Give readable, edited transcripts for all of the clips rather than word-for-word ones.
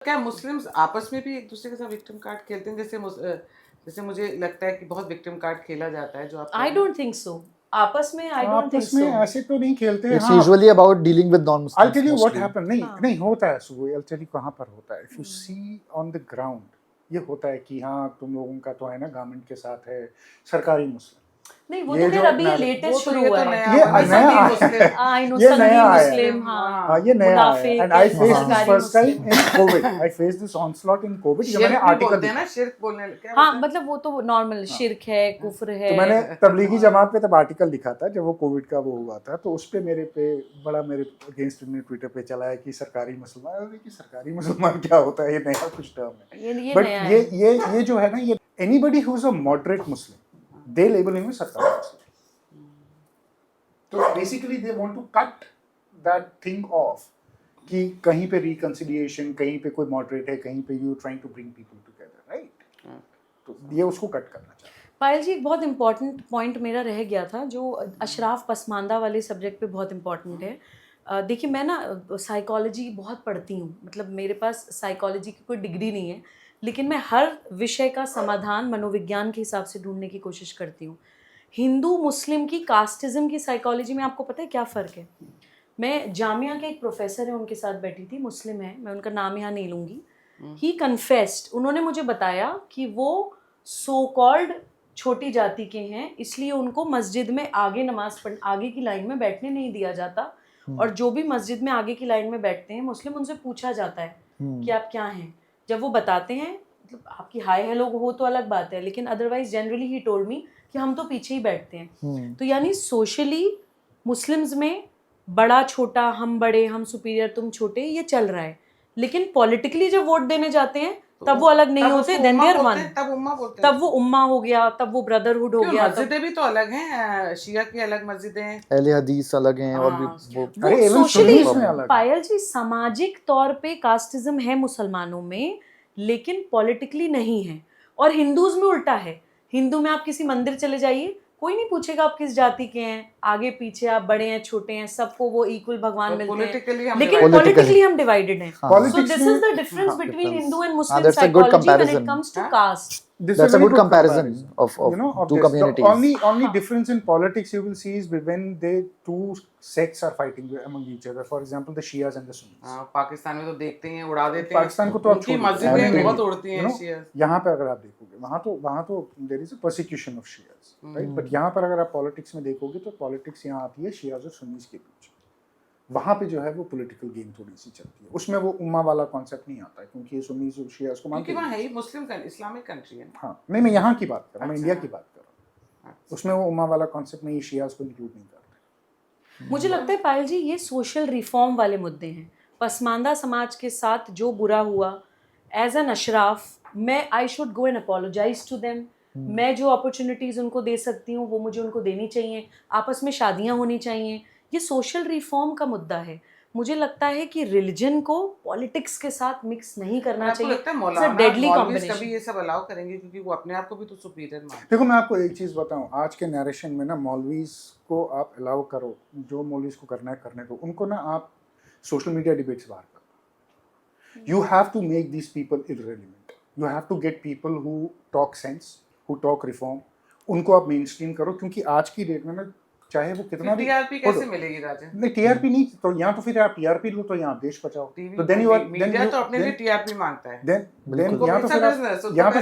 क्या मुस्लिम्स आपस में भी एक दूसरे के साथ विक्टिम कार्ड खेलते हैं? जैसे मुझे लगता है कि बहुत विक्टिम कार्ड खेला जाता है जो आप आई डोंट थिंक सो। आपस में आई डोंट थिंक आपस में सो। ऐसे तो नहीं खेलते। It's हाँ, usually about dealing with non-Muslims. I'll tell you what mostly. happened. नहीं हाँ. नहीं होता है सुबह। I'll tell you कहाँ पर होता है। If you see on the ground ये होता है कि हाँ तुम लोगों का तो है ना गवर्नमेंट के साथ है सरकारी मुस्लिम। नहीं, वो ये तो खैर जो अभी ये वो लेटेस्ट तो शुरू ये हुआ तो है। नया ये हुआ है, नया सभी आया मुस्लिम आई नो, ये सभी नया आया है। मुस्लिम, हाँ, हाँ ये नया है। मुनाफिक And I है, faced this सरकारी first time Muslim. in COVID. I faced this onslaught in COVID. जब मैंने शिर्क भी आर्टिकल बोलते हैं ना, लिखा। शिर्क बोलने क्या हाँ, बोलते हैं? मतलब वो तो नॉर्मल शिर्क है, कुफ्र है। तो मैंने तबलीगी जमात पे तब आर्टिकल लिखा था जब वो कोविड का वो हुआ था, तो उस पे मेरे अगेंस्ट में ट्विटर पे चला है कि सरकारी मुसलमान, कि सरकारी मुसलमान क्या होता है, ये नया कुछ टर्म है। ये बट नया है। ये जो है ना, ये anybody who is a moderate Muslim they label him सरकारी मुस्लिम। तो basically they want to cut that thing of कि कहीं पे रिकंसिलिएशन, कहीं पे कोई मॉडरेट है, कहीं पे you trying to bring people together, right? तो ये उसको कट करना चाहिए। पायल जी, एक बहुत इंपॉर्टेंट पॉइंट मेरा रह गया था जो अशराफ पसमानदा वाले सब्जेक्ट पे बहुत इंपॉर्टेंट है। देखिए, मैं ना साइकोलॉजी बहुत पढ़ती हूँ, मतलब मेरे पास साइकोलॉजी की कोई डिग्री नहीं है, लेकिन मैं हर विषय का समाधान मनोविज्ञान के हिसाब से ढूंढने की कोशिश करती हूँ। हिंदू मुस्लिम की कास्टिज्म की साइकोलॉजी में आपको पता है क्या फ़र्क है? मैं जामिया के एक प्रोफेसर है उनके साथ बैठी थी, मुस्लिम है, मैं उनका नाम यहाँ नहीं लूँगी। ही कन्फेस्ड, उन्होंने मुझे बताया कि वो सो कॉल्ड छोटी जाति के हैं, इसलिए उनको मस्जिद में आगे नमाज पढ़ आगे की लाइन में बैठने नहीं दिया जाता। और जो भी मस्जिद में आगे की लाइन में बैठते हैं मुस्लिम, उनसे पूछा जाता है कि आप क्या हैं। जब वो बताते हैं, मतलब आपकी हाय हेलो हो तो अलग बात है, लेकिन otherwise generally he told me कि हम तो पीछे ही बैठते हैं। तो यानी सोशली मुस्लिम्स में बड़ा छोटा, हम बड़े, हम सुपीरियर, तुम छोटे, ये चल रहा है। लेकिन पॉलिटिकली जब वोट देने जाते हैं तब वो अलग नहीं होते, देन दे आर वन। तब उम्मा बोलते हैं, तब वो उम्मा हो गया, तब वो ब्रदरहुड हो गया। मस्जिदें भी तो अलग हैं, शिया की अलग मस्जिदें हैं, अहले हदीस अलग हैं, और भी वो अरे even सोशली सुन्नीस में अलग है। पायल जी, सामाजिक तौर पे कास्टिज्म है मुसलमानों में, लेकिन पॉलिटिकली नहीं है। और हिंदूज में उल्टा है। हिंदू में आप किसी मंदिर चले जाइए, कोई नहीं पूछेगा आप किस जाति के हैं, आगे पीछे आप बड़े हैं छोटे हैं, सबको वो इक्वल भगवान मिलते हैं। लेकिन पॉलिटिकली हम डिवाइडेड हैं। So this is the difference between Hindu and Muslim psychology when it comes to caste. That's a good comparison of you know, of two this. communities. The only difference in politics you will see is when the two sects are fighting among each other. For example, the Shias and the Sunnis. Pakistan में तो देखते हैं, उड़ा देते हैं पाकिस्तान को तो आप उनकी छोड़ दीजिए। मस्जिदें बहुत उड़ती हैं शिया। यहाँ पे अगर आप देखोगे, वहाँ तो there is a persecution of Shias, right? But यहाँ पर अगर आप पॉलिटिक्स में देखोगे तो पॉलिटिक्स यहाँ आती है शियाज और सुन्नीस के बीच। वहाँ पे जो है वो पॉलिटिकल गेम थोड़ी सी चलती है, उसमें वो उम्मा वाला कॉन्सेप्ट नहीं आता है, क्योंकि ये सुन्नीस और शियाज को मानते हैं। वहाँ है ही मुस्लिम इस्लामिक कंट्री है। हाँ, नहीं, मैं यहाँ की बात कर रहा हूँ, मैं इंडिया की बात कर रहा हूँ। उसमें वो उम्मा वाला कॉन्सेप्ट नहीं, शियाज को इंक्लूड नहीं करते। मुझे लगता है पायल जी, ये सोशल रिफॉर्म वाले मुद्दे हैं। पसमानदा समाज के साथ जो बुरा हुआ, एज एन अशराफ, मैं I should go and apologise to them. मैं जो अपॉर्चुनिटीज़ उनको दे सकती हूँ वो मुझे उनको देनी चाहिए। आपस में शादियाँ होनी चाहिए। ये सोशल रिफॉर्म का मुद्दा है। मुझे लगता है कि रिलीजन को पॉलिटिक्स के साथ मिक्स नहीं करना चाहिए। It's a deadly combination. कभी ये सब अलाउ करेंगे क्योंकि वो अपने आप को भी तो सुपीरियर मानते हैं। देखो, मैं आपको एक चीज़ बताऊं, आज के नरेशन में ना मौलवीज को आप अलाउ करो, जो मौलवीज को करना है करने दो, उनको ना आप सोशल मीडिया डिबेट से बाहर करो। You have to make this people irrelevant. You have to get people who talk sense, who talk reform, उनको आप मेन स्ट्रीम करो। क्योंकि आज की डेट में ना, चाहे वो कितना भी टीआरपी कैसे मिलेगी राजन? नहीं, टीआरपी नहीं, तो यहाँ तो फिर आप टीआरपी लो, तो यहाँ देश बचाओ। तो देन यू आर मीडिया तो अपने लिए टीआरपी मांगता है। देन यहाँ तो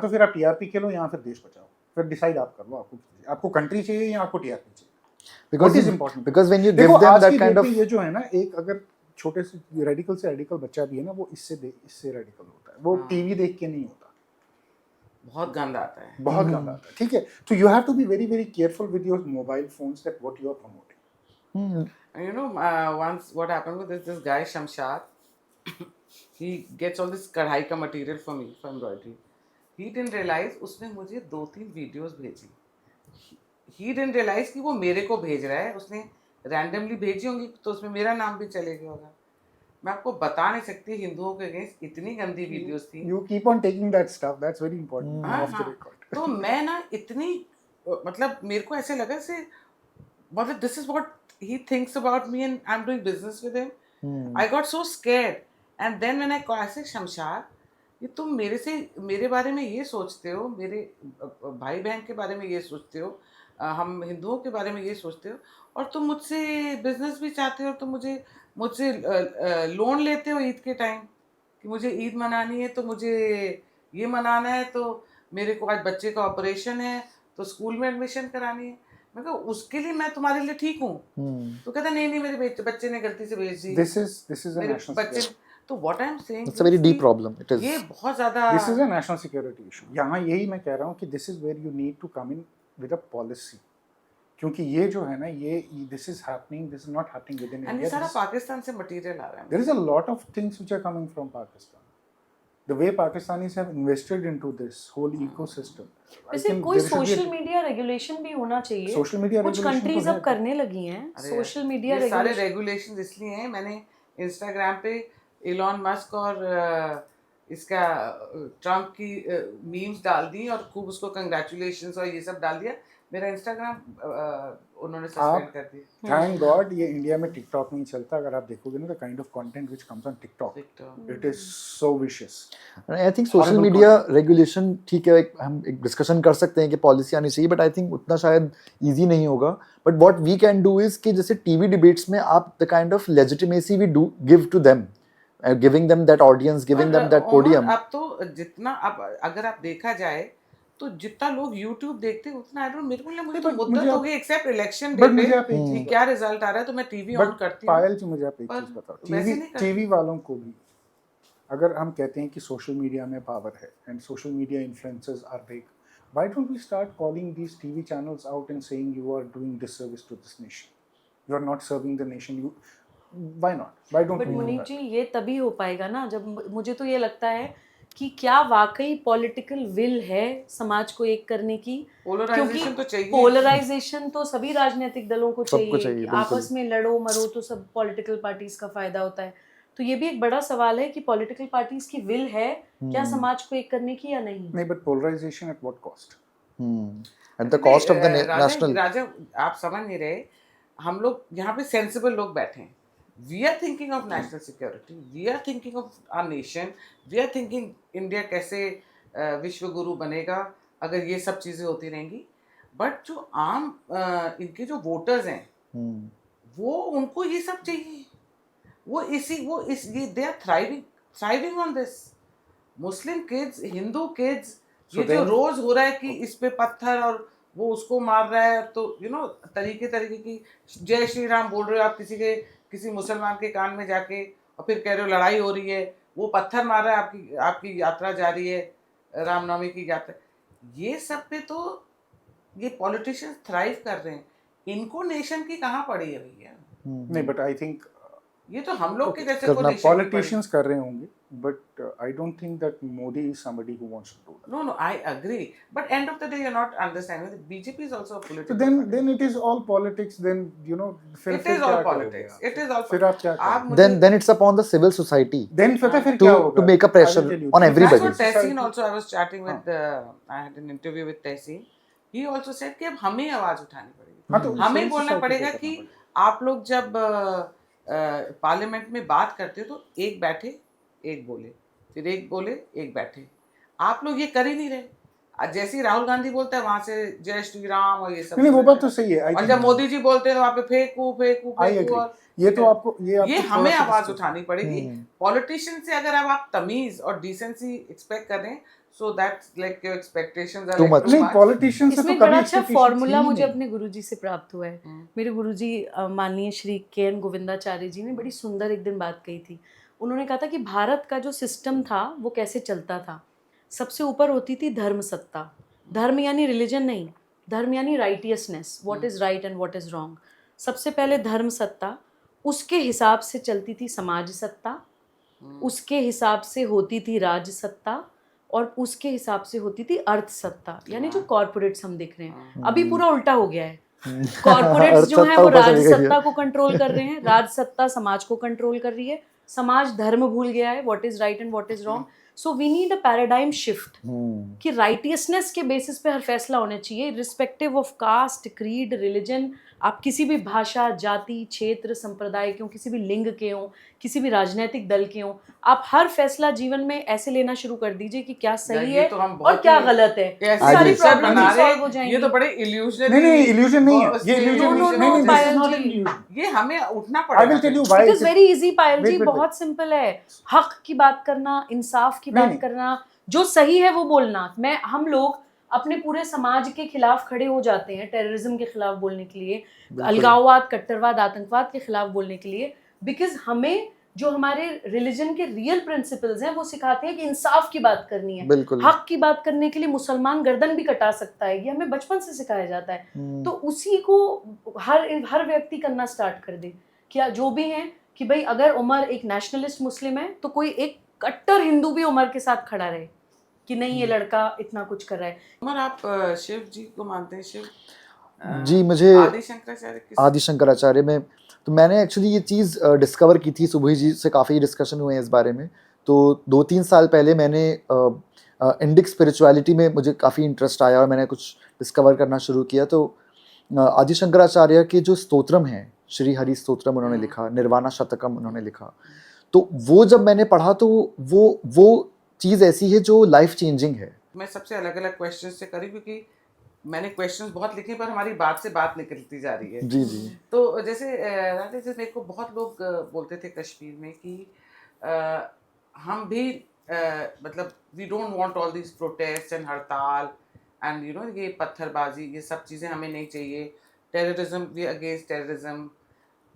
फिर आप टीआरपी के लो, यहाँ फिर देश बचाओ। फिर डिसाइड आप कर लो, आपको कंट्री चाहिए या आपको टीआरपी चाहिए। Because is important, because when you give them that kind of, ये जो है ना, एक अगर छोटे से रेडिकल बच्चा भी है ना, वो इससे रेडिकल होता है। वो टीवी देख के नहीं होता, बहुत गंदा आता है, बहुत गंदा आता है। ठीक है, तो you have to be very very careful with your mobile phones that what you are promoting. You know, once what happened with this guy Shamshad, he gets all this कढ़ाई का material for me for embroidery. He didn't realize उसने मुझे 2-3 videos भेजी। He didn't realize कि वो मेरे को भेज रहा है, उसने randomly भेजी होंगी तो उसमें मेरा नाम भी चले गया होगा। मैं आपको बता नहीं सकती, हिंदुओं के अगेंस्ट इतनी गंदी वीडियोस थी। You keep on taking that stuff, that's very important off the record. तो मैं ना इतनी, मतलब मेरे को ऐसे लगा से, मतलब this is what he thinks about me and I'm doing business with him. I got so scared and then when I say Shamshad, ये तुम मेरे बारे में ये सोचते हो, मेरे भाई बहन के बारे में ये सोचते हो, हम हिंदुओं के बारे में ये सोचते हो, और तुम मुझसे बिजनेस भी चाहते हो, तुम मुझसे लोन लेते हो ईद के टाइम कि मुझे ईद मनानी है, तो मुझे ये मनाना है, तो मेरे को आज बच्चे का ऑपरेशन है, तो स्कूल में एडमिशन करानी है। मैं कहा उसके लिए मैं तुम्हारे लिए ठीक हूँ। तो कहता नहीं मेरे बच्चे ने गलती से भेज दी, This is a मेरे national बच्चे। security. तो what I am saying, It's a very deep problem. It is. ये बहुत ज्यादा This is a national security issue. यहाँ यही मैं कह रहा हूँ कि this is where you need to come in with a policy. क्योंकि ये जो है ना, ये this is not happening within and ये India. सारा पाकिस्तान से मटेरियल आ रहा है। There is a lot of things which are coming from Pakistan. The way Pakistanis have invested into this whole ecosystem. I वैसे think कोई there should be social media regulation भी होना चाहिए। Social media कुछ regulation countries तो अब है। करने लगी हैं अरे सोशल मीडिया ये सारे रेगुलेशन। रेगुलेशंस इसलिए हैं, मैंने इंस्टाग्राम पे इलॉन मस्क और इसका ट्रम्प की मीम्स डाल दी और खूब उसको कंग्रेचुलेशंस और ये सब डाल दिया। मेरा इंस्टाग्राम उन्होंने सस्पेंड कर दिया। Thank God ये इंडिया में टिकटॉक नहीं चलता। अगर आप देखोगे ना, the kind of content which comes on TikTok, it is so vicious. I think social media regulation ठीक है, हम एक डिस्कशन कर सकते हैं कि पॉलिसी आनी चाहिए, बट आई थिंक उतना शायद इजी नहीं होगा। But what we can do is कि जैसे टीवी डिबेट्स में आप the kind of legitimacy we do give to them, giving them that audience, giving them that podium. अब तो जितना अब अगर आप देखा जाए तो जितना लोग YouTube देखते हैं उतना आई डोंट, मेरे को नहीं, मुझे तो मुद्दत हो गई एक्सेप्ट इलेक्शन डे पे कि क्या रिजल्ट आ रहा है तो मैं टीवी ऑन करती हूँ। पायल जी, मुझे आप एक पर चीज बताओ, वैसे नहीं करती। टीवी वालों को भी अगर हम कहते हैं कि सोशल मीडिया में पावर है and social media influencers are big, why don't we start calling these TV channels out and saying you are doing disservice to this nation, you are not serving the nation, you why not, why don't but we do Munib that? जी ये तभी हो पाएगा ना जब, मुझे तो ये लगता है कि क्या वाकई पॉलिटिकल विल है समाज को एक करने की। पोलराइजेशन तो चाहिए। पोलराइजेशन तो सभी राजनीतिक दलों को सबको चाहिए चाहिए, कि बिल्कुल। आपस में लड़ो मरो तो सब पॉलिटिकल पार्टीज का फायदा होता है। तो ये भी एक बड़ा सवाल है कि पॉलिटिकल पार्टीज की विल है क्या समाज को एक करने की या नहीं। नहीं, but polarisation at what cost? At the cost of the national. Raja आप समझ नहीं रहे, हम लोग यहाँ पे सेंसिबल लोग बैठे हैं। We are thinking of national security, we are thinking of our nation, we are thinking India कैसे विश्व गुरु बनेगा अगर ये सब चीज़ें होती रहेंगी। बट जो आम इनके जो वोटर्स हैं वो, उनको ये सब चाहिए, ये they are thriving on this. Muslim kids, Hindu kids, ये जो रोज हो रहा है कि इस पे पत्थर और वो उसको मार रहा है, तो यू नो तरीके की जय श्री राम बोल रहे हो आप किसी मुसलमान के कान में जाके, और फिर कह रहे हो लड़ाई हो रही है, वो पत्थर मार रहा है, आपकी यात्रा जारी है, रामनवमी की यात्रा। ये सब पे तो ये पॉलिटिशियंस थ्राइव कर रहे हैं, इनको नेशन की कहाँ पड़ी है भैया? नहीं, बट आई थिंक ये तो हम लोग के जैसे करना पॉलिटिशियंस कर रहे होंगे, but I don't think that Modi is somebody who wants to do that. No, I agree. But end of the day, you're not understanding. The BJP is also a political. So then it is all politics. Then you know, it is all politics. It is all. फिर आप क्या करोगे? Then it's upon the civil society Then फिर क्या होगा? to make a pressure on everybody. That's what Tehseen also. I was chatting with. I had an interview with Tehseen. He also said कि अब हमें आवाज उठानी पड़ेगी। हमें बोलना पड़ेगा कि आप लोग जब पार्लियामेंट में बात करते हो तो एक बैठे एक बोले, फिर एक बोले एक बैठे। आप लोग ये कर ही नहीं रहे। जैसे ही राहुल गांधी बोलता है वहां से जय श्री राम और ये सब। नहीं, वो बात तो सही है। और जब मोदी जी बोलते हैं तो वहाँ पे फेंकू। और ये तो आपको ये हमें आवाज उठानी पड़ेगी। पॉलिटिशियन से अगर अब आप तमीज और डिसेंसी एक्सपेक्ट कर रहे हैं, so that's like your expectations are too like much. नहीं, पॉलिटिशियन से तो इसमें कभी बड़ा अच्छा expectation फॉर्मूला थी मुझे नहीं। अपने गुरुजी से प्राप्त हुआ है। मेरे गुरुजी माननीय श्री के.एन. गोविंदाचार्य जी ने बड़ी सुंदर एक दिन बात कही थी। उन्होंने कहा था कि भारत का जो सिस्टम था वो कैसे चलता था। सबसे ऊपर होती थी धर्म सत्ता। धर्म यानी रिलीजन नहीं, धर्म यानी righteousness, what is right and what is wrong. सबसे पहले धर्म सत्ता, उसके हिसाब से चलती थी समाज सत्ता, उसके हिसाब से होती थी राज सत्ता, और उसके हिसाब से होती थी अर्थ सत्ता, यानी जो कॉर्पोरेट्स हम देख रहे हैं। अभी पूरा उल्टा हो गया है। कॉर्पोरेट्स जो है वो राज सत्ता को कंट्रोल कर रहे हैं, राज सत्ता समाज को कंट्रोल कर रही है, समाज धर्म भूल गया है, what is right and what is wrong. So we need a paradigm shift कि राइटियसनेस के बेसिस पे हर फैसला होना चाहिए, respective of caste, creed, religion, आप किसी भी भाषा, जाति, क्षेत्र, संप्रदाय के हों, किसी भी लिंग के हों, किसी भी राजनीतिक दल के हों, आप हर फैसला जीवन में ऐसे लेना शुरू कर दीजिए कि क्या सही ये है तो हम और बहुत क्या ही गलत है, ऐसे सारी Ideal. concept प्रॉब्लम बना रहे सॉल्व हो हैं। जाएंगी। ये तो बड़े illusionary नहीं illusion नहीं है, ये illusion No, नहीं, no, नहीं, this is Payal not an ji. illusion. ये हमें उठना I पड़ेगा will tell you फिर। why. It it is is- very easy Payal ji, Wait, wait, wait. बहुत सिंपल है। हक की बात करना, इंसाफ की नहीं, बात नहीं। करना, जो सही है वो बोलना। हम लोग अपने पूरे समाज के खिलाफ खड़े हो जाते हैं टेररिज्म के खिलाफ बोलने के लिए, अलगाववाद, कट्टरवाद, आतंकवाद के खिलाफ बोलने के लिए, बिकॉज हमें जो हमारे रिलीजन के रियल प्रिंसिपल्स हैं वो सिखाते हैं कि इंसाफ की बात करनी है। बिल्कुल। हक की बात करने के लिए मुसलमान गर्दन भी कटा सकता है, ये हमें बचपन से सिखाया जाता है। तो उसी को हर व्यक्ति करना स्टार्ट कर दे, क्या जो भी हैं कि भाई अगर उमर एक नेशनलिस्ट मुस्लिम है तो कोई एक कट्टर हिंदू भी उमर के साथ खड़ा रहे कि नहीं ये लड़का इतना कुछ कर रहा है। उमर, आप शिव जी को मानते हैं? शिव जी, मुझे आदि शंकराचार्य आदि शंकराचार्य में तो मैंने एक्चुअली ये चीज़ डिस्कवर की थी, सुबह जी से काफ़ी डिस्कशन हुए हैं इस बारे में। तो 2-3 साल पहले मैंने इंडिक स्पिरिचुअलिटी में मुझे काफ़ी इंटरेस्ट आया और मैंने कुछ डिस्कवर करना शुरू किया। तो आदि शंकराचार्य के जो स्तोत्रम हैं, श्री हरि स्तोत्रम उन्होंने लिखा, निर्वाणा शतकम उन्होंने लिखा, तो वो जब मैंने पढ़ा तो वो चीज़ ऐसी है जो लाइफ चेंजिंग है। मैं सबसे अलग अलग क्वेश्चन से करी, क्योंकि मैंने क्वेश्चंस बहुत लिखे पर हमारी बात से बात निकलती जा रही है। जी जी। तो जैसे मेरे को बहुत लोग बोलते थे कश्मीर में कि हम भी मतलब we don't want all this protest and हड़ताल एंड ये पत्थरबाजी, ये सब चीज़ें हमें नहीं चाहिए, टेररिज्म, वी अगेंस्ट टेररिज्म।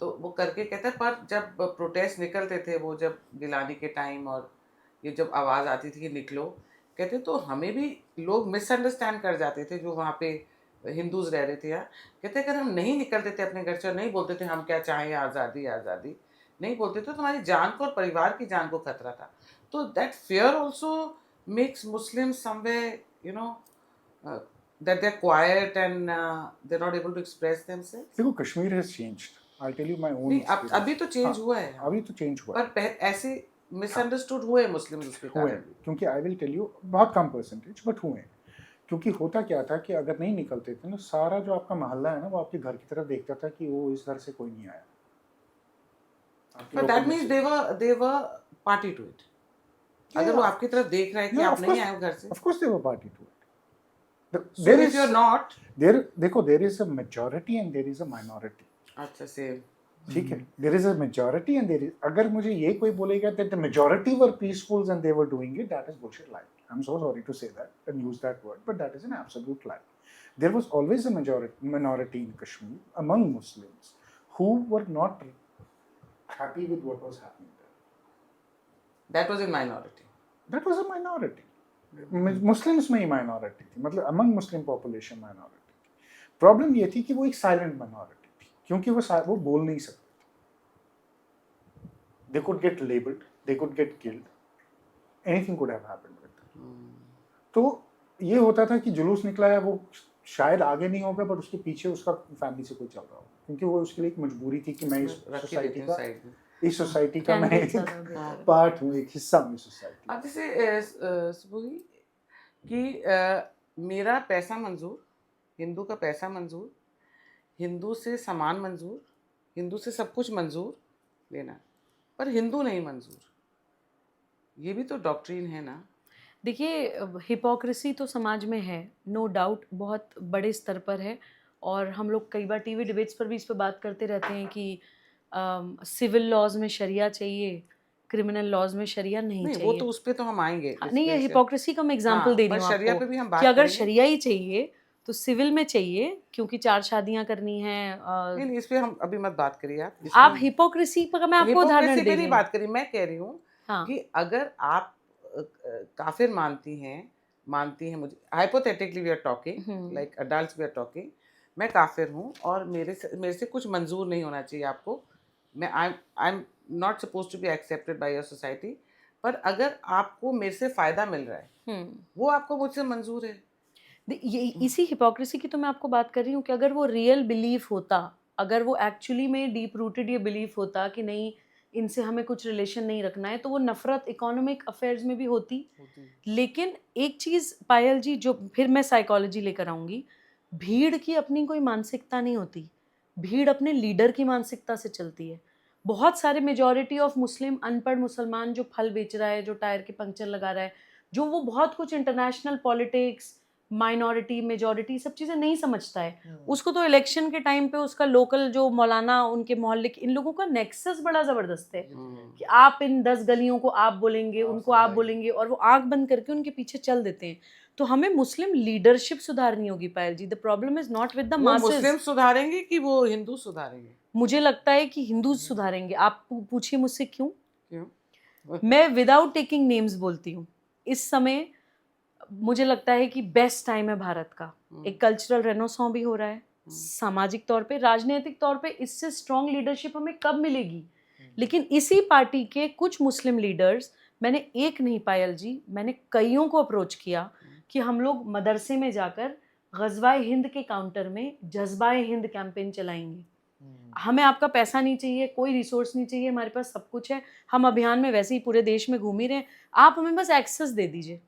तो वो करके कहते हैं, पर जब प्रोटेस्ट निकलते थे, वो जब गिलानी के टाइम और ये जब आवाज़ आती थी कि निकलो, कहते तो हमें भी लोग मिसअंडरस्टैंड कर जाते थे जो वहाँ पे हिंदूज रह रहे थे यार। कहते अगर हम नहीं निकलते थे अपने घर से और नहीं बोलते थे हम क्या चाहें, आज़ादी आज़ादी, नहीं बोलते थे तो तुम्हारी जान को और परिवार की जान को खतरा था। तो that fear also makes Muslim somewhere that they're quiet and they're not able to express themselves. देखो Kashmir has changed. I'll tell you my own नहीं, experience. अभी तो चेंज हुआ है, अभी तो चेंज हुआ है, पर ऐसे मिसअंडरस्टूड हुए मुस्लिम्स उसके हुए कारण भी। क्योंकि आई विल टेल यू बहुत कम परसेंटेज बट हुए। क्योंकि होता क्या था कि अगर नहीं निकलते थे ना, सारा जो आपका मोहल्ला है ना वो आपके घर की तरफ देखता था कि वो इस घर से कोई नहीं आया। But that means they were party to it. अगर वो आपकी तरफ देख रहा है कि आप नहीं आए हो घर से, of course they were party to it. so if you're not, देखो there is a majority and there is a minority. अच्छा सेम, ठीक है, there is a majority and there is, अगर मुझे ये कोई बोलेगा that the majority were peaceful and they were doing it, that is bullshit lie. I'm so sorry to say that and use that word, but that is an absolute lie. There was always a minority in Kashmir among Muslims who were not happy with what was happening there. that was in minority. That was a minority. Muslims में ही minority थी, मतलब among Muslim population minority थी। Problem ये थी कि वो एक silent minority थी, क्योंकि वो बोल नहीं सकते थे। They could get labeled, they could get killed, anything could have happened with them. तो ये होता था कि जुलूस निकला है, वो शायद आगे नहीं होगा पर उसके पीछे उसका फैमिली से कोई चल रहा हो, क्योंकि वो उसके लिए एक मजबूरी थी कि मैं इस सोसाइटी का मैं एक पार्ट हूँ, एक हिस्सा हूँ इस सोसाइटी। अब जैसे सुबही कि मेरा पैसा मंजूर, हिंदू का पैसा मंजूर, हिंदू से सामान मंजूर, हिंदू से सब कुछ मंजूर लेना, पर हिंदू नहीं मंजूर, ये भी तो डॉक्ट्रिन है ना। देखिए, हिपोक्रेसी तो समाज में है, नो डाउट, बहुत बड़े स्तर पर है। और हम लोग कई बार टीवी डिबेट्स पर भी इस पर बात करते रहते हैं कि सिविल लॉज में शरिया चाहिए, क्रिमिनल लॉज में शरिया नहीं चाहिए। वो तो उस पे तो हम आएंगे। नहीं, ये हिपोक्रेसी का मैं एग्जांपल दे रही हूँ शरिया आपको पे भी हम बात कि अगर करेंगे। शरिया ही चाहिए तो सिविल में चाहिए, क्योंकि 4 शादियां करनी है। नहीं, इस पे हम अभी मत बात करिए आप हिपोक्रेसी पर मैं आपको उदाहरण दे रही हूँ। बात करिए, मैं कह रही हूँ कि अगर आप काफिर मानती हैं मुझे, hypothetically we are talking like adults we are talking, मैं काफिर हूँ और मेरे से कुछ मंजूर नहीं होना चाहिए आपको, मैं I am not suppose to be accepted by your society, पर अगर आपको मेरे से फायदा मिल रहा है वो आपको मुझसे मंजूर है। ये इसी हिपोक्रेसी की तो मैं आपको बात कर रही हूँ कि अगर वो रियल बिलीफ होता, अगर वो एक्चुअली में डीप रूटेड ये बिलीफ होता कि नहीं इनसे हमें कुछ रिलेशन नहीं रखना है, तो वो नफरत इकोनॉमिक अफेयर्स में भी होती। लेकिन एक चीज़ पायल जी, जो फिर मैं साइकोलॉजी लेकर आऊँगी, भीड़ की अपनी कोई मानसिकता नहीं होती। भीड़ अपने लीडर की मानसिकता से चलती है। बहुत सारे मेजॉरिटी ऑफ मुस्लिम अनपढ़ मुसलमान जो फल बेच रहा है, जो टायर के पंक्चर लगा रहा है, जो वो बहुत कुछ इंटरनेशनल पॉलिटिक्स, माइनॉरिटी, मेजॉरिटी सब चीज़ें नहीं समझता है। उसको तो इलेक्शन के टाइम पे उसका लोकल जो मौलाना, उनके मोहल्ले के, इन लोगों का नेक्सस बड़ा ज़बरदस्त है कि आप इन 10 गलियों को आप बोलेंगे, उनको आप बोलेंगे, और वो आंख बंद करके उनके पीछे चल देते हैं। तो हमें मुस्लिम लीडरशिप सुधारनी होगी Payal ji. The problem is not with the वो मासेस। मुस्लिम सुधारेंगे कि वो हिंदू सुधारेंगे? मुझे लगता है कि हिंदू सुधारेंगे। आप पूछिए मुझसे क्यों? क्यों? मैं विदाउट टेकिंग नेम्स बोलती हूँ। इस समय मुझे लगता है कि बेस्ट टाइम है भारत का। एक कल्चरल रेनेसां भी हो रहा है, सामाजिक तौर पे, राजनीतिक तौर पे इससे स्ट्रॉन्ग लीडरशिप हमें कब मिलेगी? लेकिन इसी पार्टी के कुछ मुस्लिम लीडर्स, मैंने एक नहीं पायल जी, मैंने कईयों को अप्रोच किया कि हम लोग मदरसे में जाकर ग़ज़वाए हिंद के काउंटर में जज्बाए हिंद कैंपेन चलाएंगे। हमें आपका पैसा नहीं चाहिए, कोई रिसोर्स नहीं चाहिए, हमारे पास सब कुछ है। हम अभियान में वैसे ही पूरे देश में घूम ही रहे हैं, आप हमें बस एक्सेस दे दीजिए।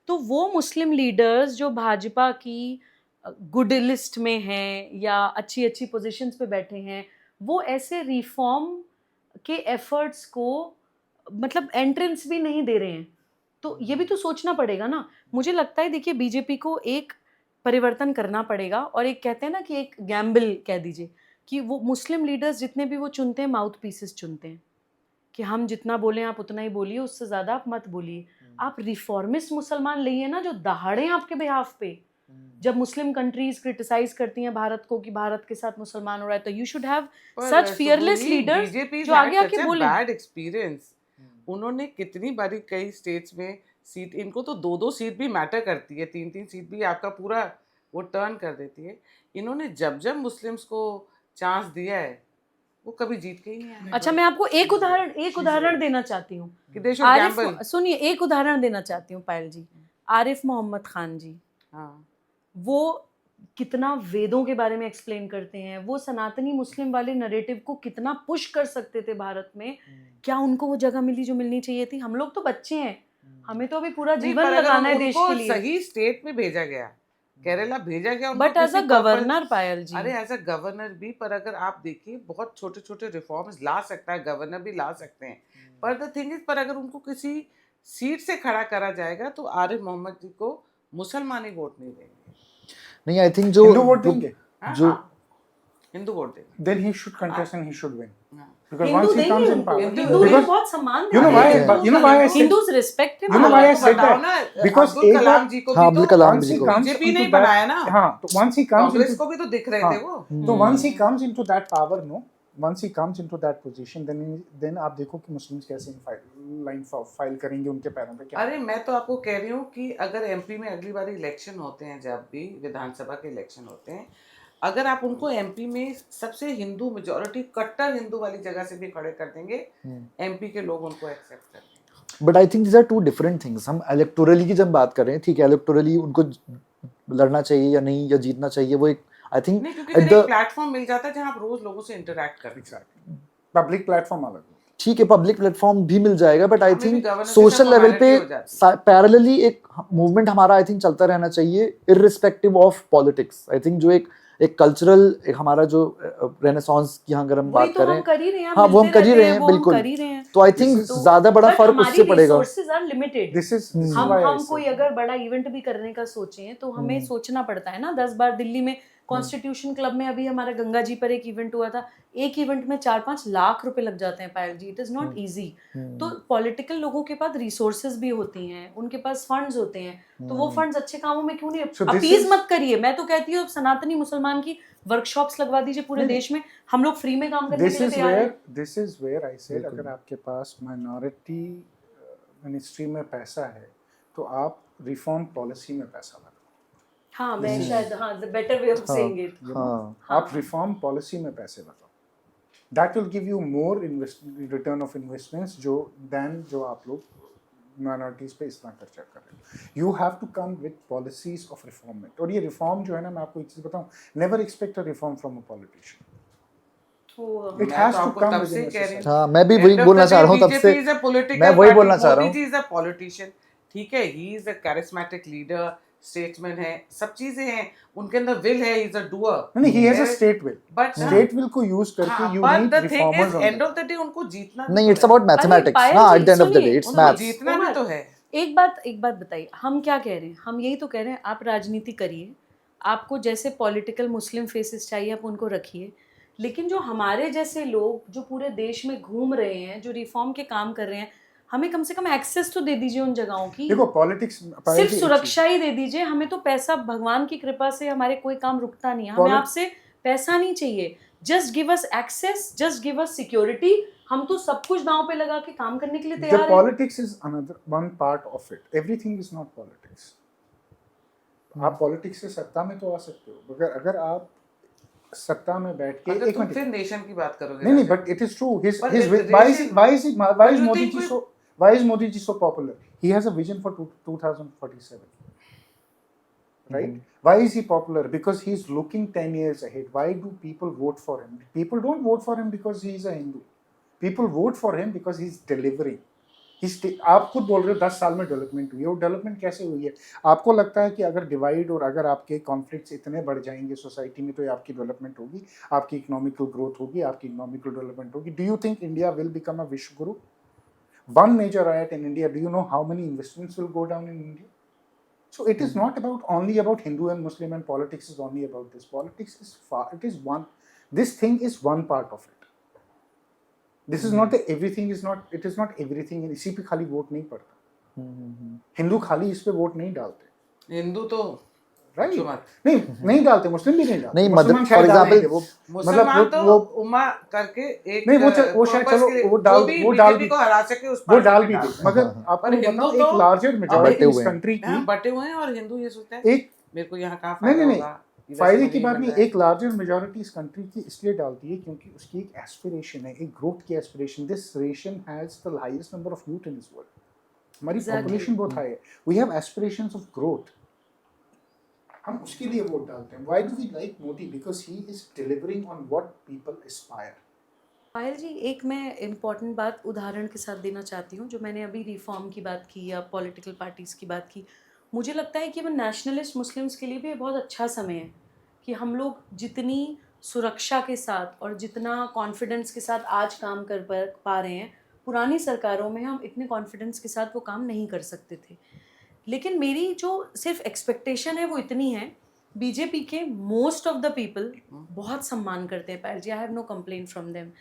तो वो मुस्लिम लीडर्स जो भाजपा की गुड लिस्ट में हैं या अच्छी अच्छी पोजीशंस पे बैठे हैं, वो ऐसे रिफॉर्म के एफर्ट्स को मतलब एंट्रेंस भी नहीं दे रहे हैं। तो ये भी तो सोचना पड़ेगा ना। मुझे लगता है, देखिए, बीजेपी को एक परिवर्तन करना पड़ेगा, और एक कहते हैं ना कि एक गैम्बल कह दीजिए, कि वो मुस्लिम लीडर्स जितने भी वो चुनते हैं, माउथ पीसेस चुनते हैं कि हम जितना बोलें आप उतना ही बोलिए, उससे ज़्यादा आप मत बोलिए। आप रिफॉर्मिस्ट मुसलमान लाइए ना, जो दहाड़े आपके बिहाफ पे। जब मुस्लिम कंट्रीज क्रिटिसाइज करती हैं भारत को कि भारत के साथ मुसलमान हो रहा है, तो you should have such fearless leaders जो आगे आके बोले। Bad experience. उन्होंने कितनी बारी कई स्टेट्स में सीट, इनको तो 2-2 सीट भी मैटर करती है, 3-3 सीट भी आपका पूरा वो टर्न कर देती है। इन्होंने जब जब मुस्लिम्स को चांस दिया है, वो कभी जीत के ही नहीं आए। अच्छा, मैं आपको एक उदाहरण देना चाहती हूँ। आरिफ, सुनिए, एक उदाहरण देना चाहती हूँ पायल जी। आरिफ मोहम्मद खान जी, हाँ, वो कितना वेदों के बारे में एक्सप्लेन करते हैं, वो सनातनी मुस्लिम वाले नरेटिव को कितना पुश कर सकते थे भारत में। क्या उनको वो जगह मिली जो मिलनी चाहिए थी? हम लोग तो बच्चे हैं, हमें तो अभी पूरा जीवन लगाना है देश के लिए। सही स्टेट में भेजा गया, केरला भेजा गया, बट एज अ गवर्नर पायल जी, अरे एज अ गवर्नर भी, पर अगर आप देखिए बहुत छोटे छोटे रिफॉर्म्स ला सकता है गवर्नर भी, ला सकते हैं। पर द थिंग इज, पर अगर उनको किसी सीट से खड़ा करा जाएगा तो आरिफ मोहम्मद जी को मुसलमानी वोट नहीं देंगे। नहीं, आई थिंक जो हिंदू वोट देंगे, जो हिंदू वोट देंगे, then he should contest and he should win. हाँ। Because Hindu once he comes in देंगे, power, हिंदू because बहुत सम्मान you know why, you know why I said, Hindus respect him. you know why I said बताओ that, ना, because Abdul एक कलाम बार, जी को हाँ, भी अब्दुल तो कलाम once जी he को comes बीजेपी into नहीं that, बनाया ना, हाँ, तो once he comes Congress into, को भी तो दिख रहे हाँ, थे वो। तो once he comes into that power, no, once he comes into that position, then आप देखो कि मुस्लिम्स कैसे लाइन फाइल करेंगे उनके पैरों पे क्या। अरे मैं तो आपको कह रही हूँ कि अगर एमपी में अगली बार इलेक्शन होते हैं, जब भी विधानसभा के इलेक्शन होते हैं, अगर आप उनको एमपी में सबसे हिंदू मेजॉरिटी, कट्टर हिंदू वाली जगह से भी खड़े कर देंगे, एमपी के लोग उनको एक्सेप्ट कर देंगे। But I think these are two different things. हम इलेक्टोरली की जब बात कर रहे हैं, ठीक है, इलेक्टोरली उनको लड़ना चाहिए या नहीं, या जीतना चाहिए, वो एक आई थिंक नहीं, क्योंकि फिर एक प्लेटफॉर्म मिल जाता है जहां आप रोज लोगों से इंटरेक्ट कर सकते हैं। पब्लिक प्लेटफॉर्म अलग, ठीक है, पब्लिक प्लेटफॉर्म भी मिल जाएगा, बट आई हमें भी थिंक governance सोशल से लेवल पे formality हो जाती पैरेलली एक मूवमेंट हमारा आई थिंक चलता रहना चाहिए, irrespective of politics. I think जो एक कल्चरल, एक हमारा जो रेनेसांस की अगर हम बात करें, हाँ, वो हम कर ही रहे हैं, बिल्कुल। तो आई थिंक ज्यादा बड़ा फर्क उससे पड़ेगा। Resources are limited. this is हम कोई अगर बड़ा इवेंट भी करने का सोचें तो हमें सोचना पड़ता है ना 10 बार। दिल्ली में कॉन्स्टिट्यूशन क्लब में अभी हमारा गंगा जी पर एक इवेंट हुआ था, एक इवेंट में 4-5 लाख रुपए लग जाते हैं Payal ji. It is not easy. तो पॉलिटिकल लोगों के पास रिसोर्सेज भी होती हैं, उनके पास फंड्स होते हैं, तो वो फंड्स अच्छे कामों में क्यों नहीं। अपीज मत करिए। मैं तो कहती हूँ सनातनी मुसलमान की वर्कशॉप्स लगवा दीजिए पूरे देश में, हम लोग फ्री में काम करने के लिए तैयार हैं। This is where I said, अगर आपके पास माइनॉरिटी मिनिस्ट्री में पैसा है तो आप रिफॉर्म पॉलिसी में पैसा लगाओ। हाँ, मैं शायद, हाँ, the better way of saying it. आप रिफॉर्म पॉलिसी में पैसे लगाओ, that will give you more return of investments जो आप लोग माइनॉरिटीज पे इतना खर्चा कर रहे हो। You have to come with policies of reformment. और ये रिफॉर्म जो है ना, मैं आपको एक चीज बताऊं, never expect a reform from a politician. It has to come within a society. हाँ, मैं भी वही बोलना चाह रहा हूँ तब से, मैं वही बोलना चाह रहा हूँ। He is a politician, ठीक है, he is a charismatic leader, statesman है, सब चीजें हैं, उनके अंदर विल है, इज अ डूअर। नहीं, he has a state will. But State will को use करके you but need the thing reformers is on and that. Of the day उनको जीतना भी नहीं, तो इट्स है। अबाउट मैथमेटिक्स पायल ना, जी, at the end of the सुनिए, डे इट्स उनको मैथ्स। जीतना भी तो है। एक बात बताइए, हम क्या कह रहे हैं? हम यही तो कह रहे हैं, आप राजनीति करिए, आपको जैसे पॉलिटिकल मुस्लिम फेसेस चाहिए आप उनको रखिए, लेकिन जो हमारे जैसे लोग जो पूरे देश में घूम रहे हैं, जो रिफॉर्म के काम कर रहे हैं, हमें कम से कम एक्सेस तो दे दीजिए उन जगहों की। देखो पॉलिटिक्स सिर्फ सुरक्षा ही दे दीजिए, हमें तो पैसा, भगवान की कृपा से हमारे कोई काम रुकता नहीं है, हमें आपसे पैसा नहीं चाहिए, just give us access, just give us security, हम तो सब कुछ दांव पे लगा के काम करने के लिए The तैयार हैं। politics is another one part of it. Everything is not politics. आप पॉलिटिक्स से सत्ता में तो आ सकते हो, मगर अगर आप सत्ता में बैठ के अगर एक तुम मिनट, फिर नेशन की बात करोगे नहीं, but it is true. His But his if why is nation- why is he why But is you Modi think ji with- so why is Modi ji so popular? He has a vision for 2047. Right? Why is he popular? Because he's looking 10 years ahead. Why do people vote for him? People don't vote for him because he's a Hindu. People vote for him because he's delivering. आप खुद बोल रहे हो 10 साल में development हुई है, वो डेवलपमेंट कैसे हुई है? आपको लगता है कि अगर डिवाइड और अगर आपके कॉन्फ्लिक्ट्स इतने बढ़ जाएंगे सोसाइटी में तो ये आपकी डेवलपमेंट होगी, आपकी इकोनॉमिकल ग्रोथ होगी, आपकी इकोनॉमिकल डेवलपमेंट होगी? Do you think India will become a विश्व गुरु? One major riot in India, do you know how many investments will go down in India? So it is not about only about Hindu and Muslim, and politics is only about this. Politics is far, it is one, this thing is one part of it. This is not everything is not, it is not everything. इसी पे खाली vote नहीं पड़ता, हिंदू खाली इस पे vote नहीं डालते, हिंदू तो राइट? जो बात- नहीं डालते, मुस्लिम भी नहीं डालते। नहीं, मुसलमान मतलब, शायद for डालेंगे, example, वो मुसलमान तो वो उम्मा करके एक नहीं, वो शायद purpose चलो, के लिए वो डाल- जो भी वो डाल बीजेपी भी- को हरा सके उस वो पार्टी डाल में भी डाल। दे, मगर आपको पर हिंदू बताओ तो- एक लार्जर मेजॉरिटी बटे इस हुए हैं। कंट्री हाँ, की, बटे हुए हैं और हिंदू ये सोचते हैं एक मेरे को यहाँ कहाँ नहीं, फायदा नहीं, होगा, इधर से फायदे मुझे की ये बात मिल नहीं, रहा है। एक लार्जर मेजॉरिटी इस कंट्री की इसलिए डालती है क्योंकि उसकी एक एस्पिरेशन है, एक ग्रोथ की aspiration. This nation has the highest number of youth in this world, हमारी Exactly. पॉपुलेशन बहुत हाई है, we have aspirations of growth, हम उसके लिए वोट डालते हैं। Why do we like Modi? Because he is delivering on what people aspire. Payal ji, एक मैं इम्पॉर्टेंट बात उदाहरण के साथ देना चाहती हूँ, जो मैंने अभी रिफॉर्म की बात की या पॉलिटिकल पार्टीज़ की बात की, मुझे लगता है कि वो नेशनलिस्ट मुस्लिम्स के लिए भी ये बहुत अच्छा समय है कि हम लोग जितनी सुरक्षा के साथ और जितना कॉन्फिडेंस के साथ आज काम कर पा रहे हैं, पुरानी सरकारों में हम इतने कॉन्फिडेंस के साथ वो काम नहीं कर सकते थे। लेकिन मेरी जो सिर्फ एक्सपेक्टेशन है वो इतनी है, बीजेपी के मोस्ट ऑफ द पीपल बहुत सम्मान करते हैं Payal ji, I have no complaint from them.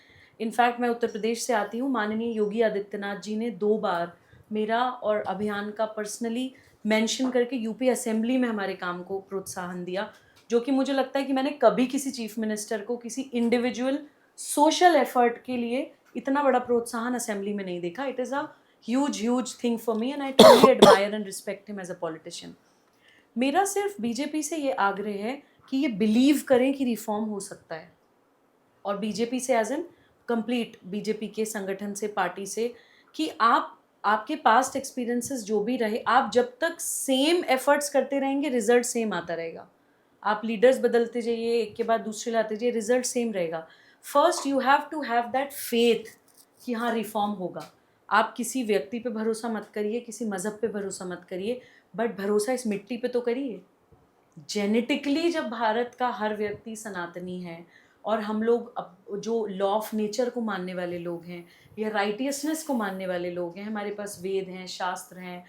In fact मैं उत्तर प्रदेश से आती हूँ, माननीय योगी आदित्यनाथ जी ने 2 बार मेरा और अभियान का पर्सनली मेंशन करके यूपी असेंबली में हमारे काम को प्रोत्साहन दिया, जो कि मुझे लगता है कि मैंने कभी किसी चीफ मिनिस्टर को किसी इंडिविजुअल सोशल एफर्ट के लिए इतना बड़ा प्रोत्साहन असेंबली में नहीं देखा। It is a huge thing for me and I truly admire and respect him as a politician. मेरा सिर्फ बीजेपी से ये आग्रह है कि ये बिलीव करें कि रिफॉर्म हो सकता है, और बीजेपी से एज एन कंप्लीट बीजेपी के संगठन से, पार्टी से, कि आपके पास्ट एक्सपीरियंसेस जो भी रहे, आप जब तक सेम एफर्ट्स करते रहेंगे रिजल्ट सेम आता रहेगा। आप लीडर्स बदलते जाइए, एक के बाद दूसरे लाते जाइए, रिजल्ट सेम रहेगा। First you have to have that faith कि हाँ रिफॉर्म होगा। आप किसी व्यक्ति पे भरोसा मत करिए, किसी मज़हब पे भरोसा मत करिए, बट भरोसा इस मिट्टी पे तो करिए। जेनेटिकली जब भारत का हर व्यक्ति सनातनी है और हम लोग अब जो लॉ ऑफ नेचर को मानने वाले लोग हैं या राइटियसनेस को मानने वाले लोग हैं, हमारे पास वेद हैं, शास्त्र हैं,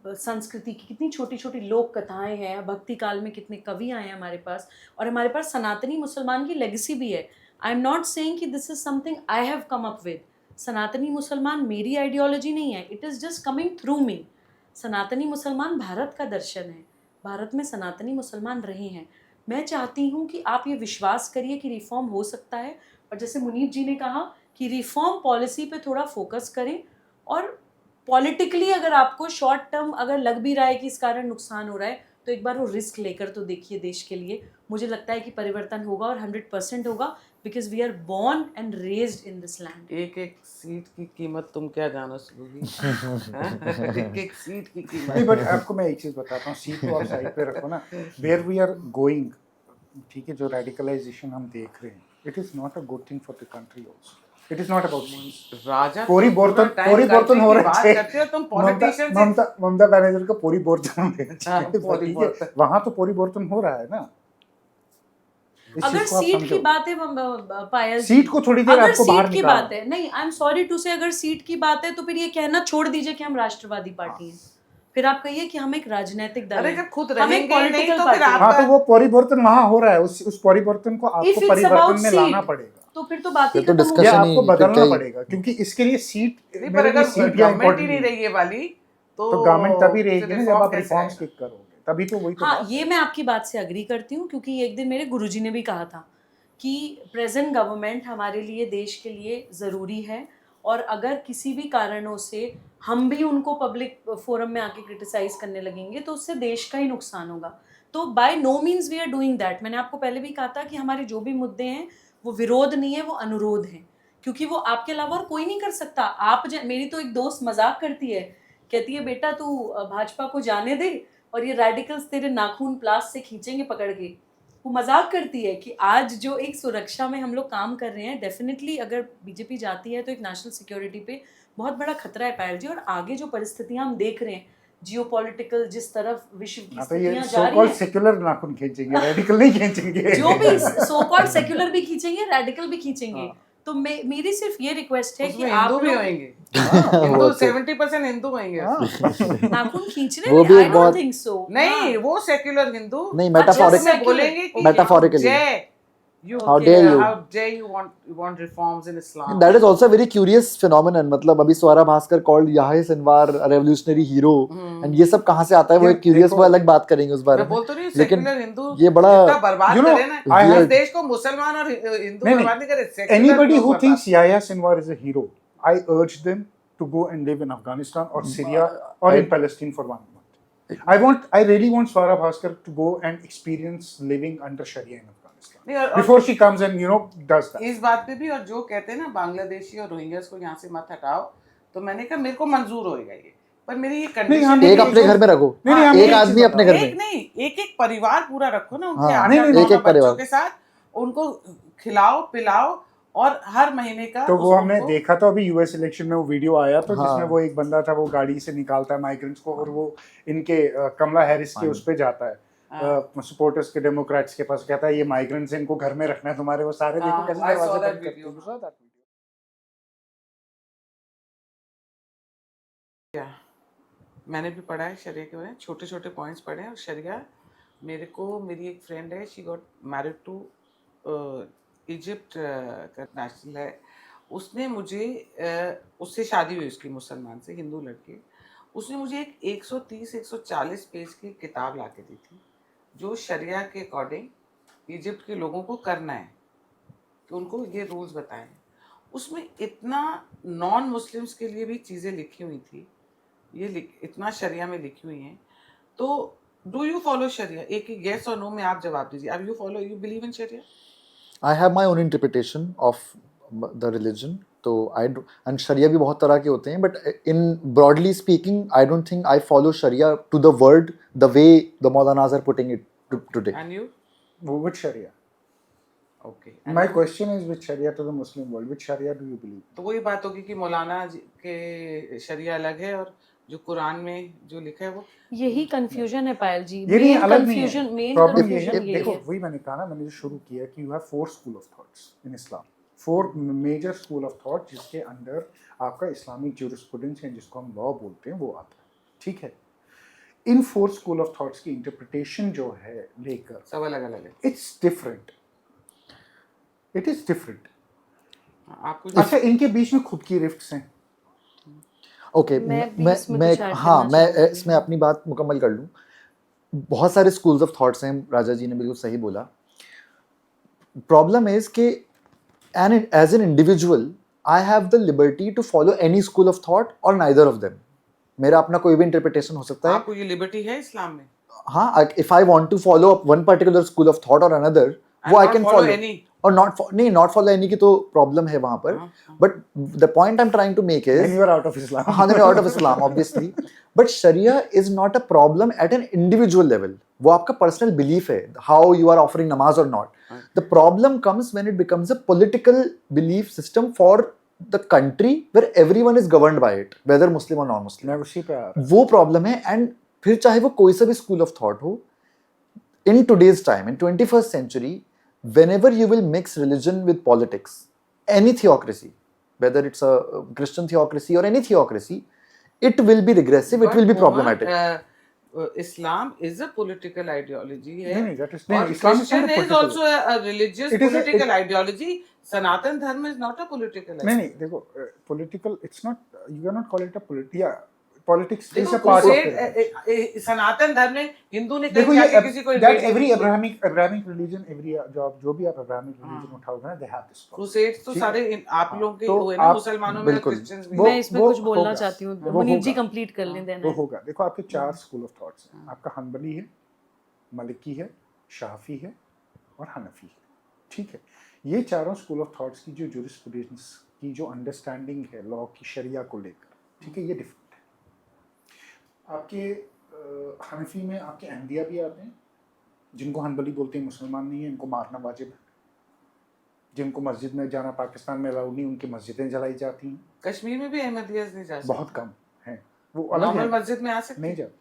संस्कृति की कितनी छोटी छोटी लोक कथाएँ हैं, भक्ति काल में कितने कवि आए हैं हमारे पास, और हमारे पास सनातनी मुसलमान की लेगेसी भी है। आई एम नॉट सेइंग कि this is something I have come up with. सनातनी मुसलमान मेरी आइडियोलॉजी नहीं है, it is just coming through me. सनातनी मुसलमान भारत का दर्शन है, भारत में सनातनी मुसलमान रहे हैं। मैं चाहती हूँ कि आप ये विश्वास करिए कि रिफॉर्म हो सकता है, और जैसे मुनीब जी ने कहा कि रिफॉर्म पॉलिसी पे थोड़ा फोकस करें, और पॉलिटिकली अगर आपको शॉर्ट टर्म अगर लग भी रहा है कि इस कारण नुकसान हो रहा है, तो एक बार वो रिस्क लेकर तो देखिए देश के लिए। मुझे लगता है कि परिवर्तन होगा और 100% होगा, because we are born and raised in this land. एक एक सीट की कीमत तुम क्या जानो सुलोगी? एक एक सीट की नहीं, कीमत। बट आपको मैं एक चीज़ बताता हूँ, सीट को आप साइड पे रखो ना, वेयर वी आर गोइंग, ठीक है, जो रेडिकलाइजेशन हम देख रहे हैं, it is not a good thing for the country also. It is not about memes. राजा पोरी बोर्तन हो रहा है। करते हो तुम पॉलिटिशियन से। ममता बनर्जी का पोरी बोर्तन हाँ, पोरी बोर्तन। वहां तो पोरी बोर्तन हो रहा है ना। इस अगर चीज को आप सीट समझो। की बात है पायल जी, सीट को थोड़ी देर अगर आपको बाहर सीट की निकालना बात है, नहीं आई एम सॉरी टू से, अगर सीट की बात है तो फिर ये कहना छोड़ दीजिए कि हम राष्ट्रवादी पार्टी हैं। फिर आप कहिए कि हम एक राजनीतिक दल अरे हैं, जब खुद हम एक रहेंगे नहीं पॉलिटिकल तो फिर पार्टी हैं। हाँ आपका तो वो परिवर्तन वहां हो रहा है, उस परिवर्तन को If आपको it's परिवर्तन about में seat, लाना पड़ेगा, तो फिर तो बात ही फिर तो खत्म हो discussion या गई। आपको नहीं, बदलना क्या ही- पड़ेगा, क्योंकि इसके लिए सीट नहीं, पर मेरे लिए अगर सीट या गवर्नमेंट ही इम्पोर्टेंट नहीं नहीं रही ये वाली तो गवर्नमेंट तभी फिर रहेगी ना जब reform आप कैसे रिफॉर्म्स आएगा? किक करोगे, तभी तो वही तो हाँ, बात ये है। मैं आपकी बात से अग्री करती हूँ, क्योंकि एक दिन मेरे गुरुजी ने भी कहा था कि प्रेजेंट गवर्नमेंट हमारे लिए, देश के लिए ज़रूरी है, और अगर किसी भी कारणों से हम भी उनको पब्लिक फोरम में आके क्रिटिसाइज करने लगेंगे तो उससे देश का ही नुकसान होगा। तो by no means we are doing that. मैंने आपको पहले भी कहा था कि हमारे जो भी मुद्दे हैं वो विरोध नहीं है, वो अनुरोध है, क्योंकि वो आपके अलावा और कोई नहीं कर सकता। मेरी तो एक दोस्त मजाक करती है, कहती है बेटा तू भाजपा को जाने दे और ये रेडिकल्स तेरे नाखून प्लास से खींचेंगे पकड़ के। वो मजाक करती है कि आज जो एक सुरक्षा में हम लोग काम कर रहे हैं, डेफिनेटली अगर बीजेपी जाती है तो एक नेशनल सिक्योरिटी पे बहुत बड़ा खतरा है पायल जी। और आगे जो परिस्थितियां हम देख रहे हैं, जियोपॉलिटिकल जिस तरफ विश्व की हाँ तो ये स्थितियां जा सो रही कॉल्ड हैं, सेक्युलर नाखून खींचेंगे, रेडिकल नहीं खींचेंगे। जो भी सो कॉल्ड सेक्युलर भी खींचेंगे, रेडिकल भी खींचेंगे। हाँ। तो मेरी सिर्फ ये रिक्वेस्ट है कि उसमें आप हिंदू भी लोग होंगे, हाँ, हिंदू वो तो- 70% हिंदू होंगे हाँ। नाखून खींचने वो में, भी आई एक डोंट बहुत- थिंक सो। नहीं वो सेक्युलर हिंदू नहीं, अच्छा, मेटाफोरिक उसमें बोलेंगे कि Metaphorically. जय you How dare you. how dare you want reforms in Islam. That is also a very curious phenomenon. मतलब अभी Swara Bhaskar called Yahya Sinwar a revolutionary hero, and ये सब कहाँ से आता है वो एक curious, वो अलग बात करेंगे उस बारे मैं में। बोल तो नहीं लेकिन सेक्युलर हिंदू ये बड़ा इतना बर्बाद You know, करे ना, I इस have- देश को मुसलमान और हिंदू नहीं, बर्बाद नहीं करे, secular Anybody लोग who बर्बाद thinks Yahya Sinwar is a hero, I urge them to go and live in Afghanistan or Syria or in Palestine for 1 month. I really want Swara Bhaskar to go and experience living under Sharia in Afghanistan नहीं, और before she comes and does that. इस बात पे भी, और जो कहते हैं ना बांग्लादेशी और रोहिंग्यास को यहाँ से मत हटाओ, तो मैंने कहा मेरे को मंजूर होएगा ये, पर मेरी ये नहीं, कंडीशन हम एक अपने घर में रखो, नहीं, हम एक एक आदमी चीज अपने घर एक में। नहीं, एक परिवार पूरा रखो ना, उनके हाँ, 8 नहीं, एक परिवार बच्चों के साथ, उनको खिलाओ पिलाओ, और हर महीने का तो वो हमने उनको- देखा तो अभी यूएस इलेक्शन में वो वीडियो आया तो हाँ। जिसमें वो एक बंदा था, वो गाड़ी से निकालता है माइग्रेंट्स को और वो इनके कमला हैरिस के हाँ। उस पे जाता है सपोर्टर्स के, डेमोक्रेट्स के पास, कहता है ये माइग्रेंट्स इनको घर में रखना है तुम्हारे, वो सारे देखो हाँ, कैसे I saw दरवाजे that बंद करते हैं। video. You saw that video? मैंने भी पढ़ा है शरिया के बारे में, छोटे छोटे पॉइंट्स पढ़े हैं। और शरिया मेरे को, मेरी एक फ्रेंड है, she got married to Egypt का नेशनल है, उसने मुझे उससे शादी हुई उसकी, मुसलमान से, हिंदू लड़की, उसने मुझे एक 130-140 पेज की किताब ला के दी थी, जो शरिया के अकॉर्डिंग इजिप्ट के लोगों को करना है, कि उनको ये रूल्स बताए। उसमें इतना नॉन मुस्लिम्स के लिए भी चीज़ें लिखी हुई थी, इतना शरिया में लिखी हुई हैं। तो डू यू फॉलो शरिया? एक येस और नो में आप जवाब दीजिए। Are you follow, you believe in Sharia? I have my own interpretation of the religion. तो and Sharia भी बहुत तरह के होते हैं, but in broadly speaking, I don't think I follow Sharia to the word the way the Maulanas are putting it today. And you? Which Sharia? Okay. My question is which Sharia to the Muslim world? Which Sharia do you believe? तो वही बात होगी कि मौलाना के शरिया अलग है और जो कुरान में जो लिखा है वो, यही कंफ्यूजन है पायल जी। ये नहीं, अलग नहीं है। मेन प्रॉब्लम ये है, कंफ्यूजन यही देखो है। वही मैंने कहा ना, मैंने जो शुरू किया कि you have 4 school of thoughts in Islam, 4 major school of thought, जिसके अंदर आपका इस्लामिक ज्यूरिस्प्रूडेंस है, जिसको हम लॉ बोलते हैं, वो आता है, ठीक है। इन 4 स्कूल ऑफ थॉट्स की इंटरप्रिटेशन जो है लेकर, सब अलग अलग है। It's different, it is different. आप कुछ अच्छा, इनके बीच में खुद की रिफ्ट्स हैं। ओके, मैं भी मैं इसमें मैं कुछ add हाँ, करना मैं चाहूंगी। इसमें अपनी बात मुकम्मल कर लूँ। बहुत सारे स्कूल्स ऑफ थॉट्स हैं, राजा जी ने बिल्कुल सही बोला। प्रॉब्लम इज कि as an individual I have the liberty to follow any school of thought और नाइदर ऑफ देम। मेरा अपना कोई भी इंटरप्रिटेशन हो सकता है। आपको ये लिबर्टी है इस्लाम में? हाँ, if I want to follow one particular school of thought और अनदर, वो आई कैन फॉलो, और नॉट फॉलो एनी की तो प्रॉब्लम है वहां पर। But the point I am trying to make Then is, you are out of Islam. हाँ, then you're out of Islam, obviously. But Sharia is not a problem at an individual level. वो आपका personal belief है, how you are offering namaz or not. The problem comes when it becomes a political belief system for the country where everyone is governed by it, whether Muslim और non मुस्लिम। मैं उसी पे आ रहा वो problem है। And फिर चाहे वो कोई सा भी स्कूल ऑफ थॉट हो, in today's time, in 21st century, whenever you will mix religion with politics, any theocracy, whether it's a Christian theocracy or any theocracy, it will be regressive, it will be problematic. Islam is a political ideology नहीं, है, नहीं, that is- और नहीं, Islam is not Christian a is political- also a religious It is a- political ideology. Sanatan Dharma is not a political नहीं ideology. नहीं देखो political, it's not, you cannot call it a politics is देखो a part of crusade, it. सनातन धर्म में हिंदू ने देखो कहीं ये जाके किसी को that invade every नहीं किया। Abrahamic religion, every जो भी आप Abrahamic religion उठाओगे ना, they have this problem. Crusades तो ठीक सारे है। आप लोगों के तो हुए ना, आप- मुसलमानों में, बिल्कुल। क्रिश्चियंस भी। वो- मैं इसमें वो कुछ बोलना होगा। चाहती हूँ, वो मुनीब जी होगा। कंप्लीट कर लें देना वो है। होगा। देखो आपके 4 स्कूल ऑफ थॉट्स हैं, आपका हनबली है, मलिकी है, शाफी है और हनफी है, ठीक है। ये चारों स्कूल ऑफ थॉट्स की जो जूरिस्प्रूडेंस की जो अंडरस्टैंडिंग है लॉ की, शरिया को लेकर, ठीक है, ये डिफरेंट है। आपके हनफी में आपके अहमदिया भी आते हैं, जिनको हनबली बोलते हैं, मुसलमान नहीं है, इनको मारना वाजिब है। जिनको मस्जिद में जाना पाकिस्तान में अलाउड नहीं, उनकी मस्जिदें जलाई जाती हैं, कश्मीर में भी अहमदियत नहीं जा सकते, बहुत कम हैं, वो अलग नॉर्मल है, मस्जिद में आ सकते नहीं हैं, जाते,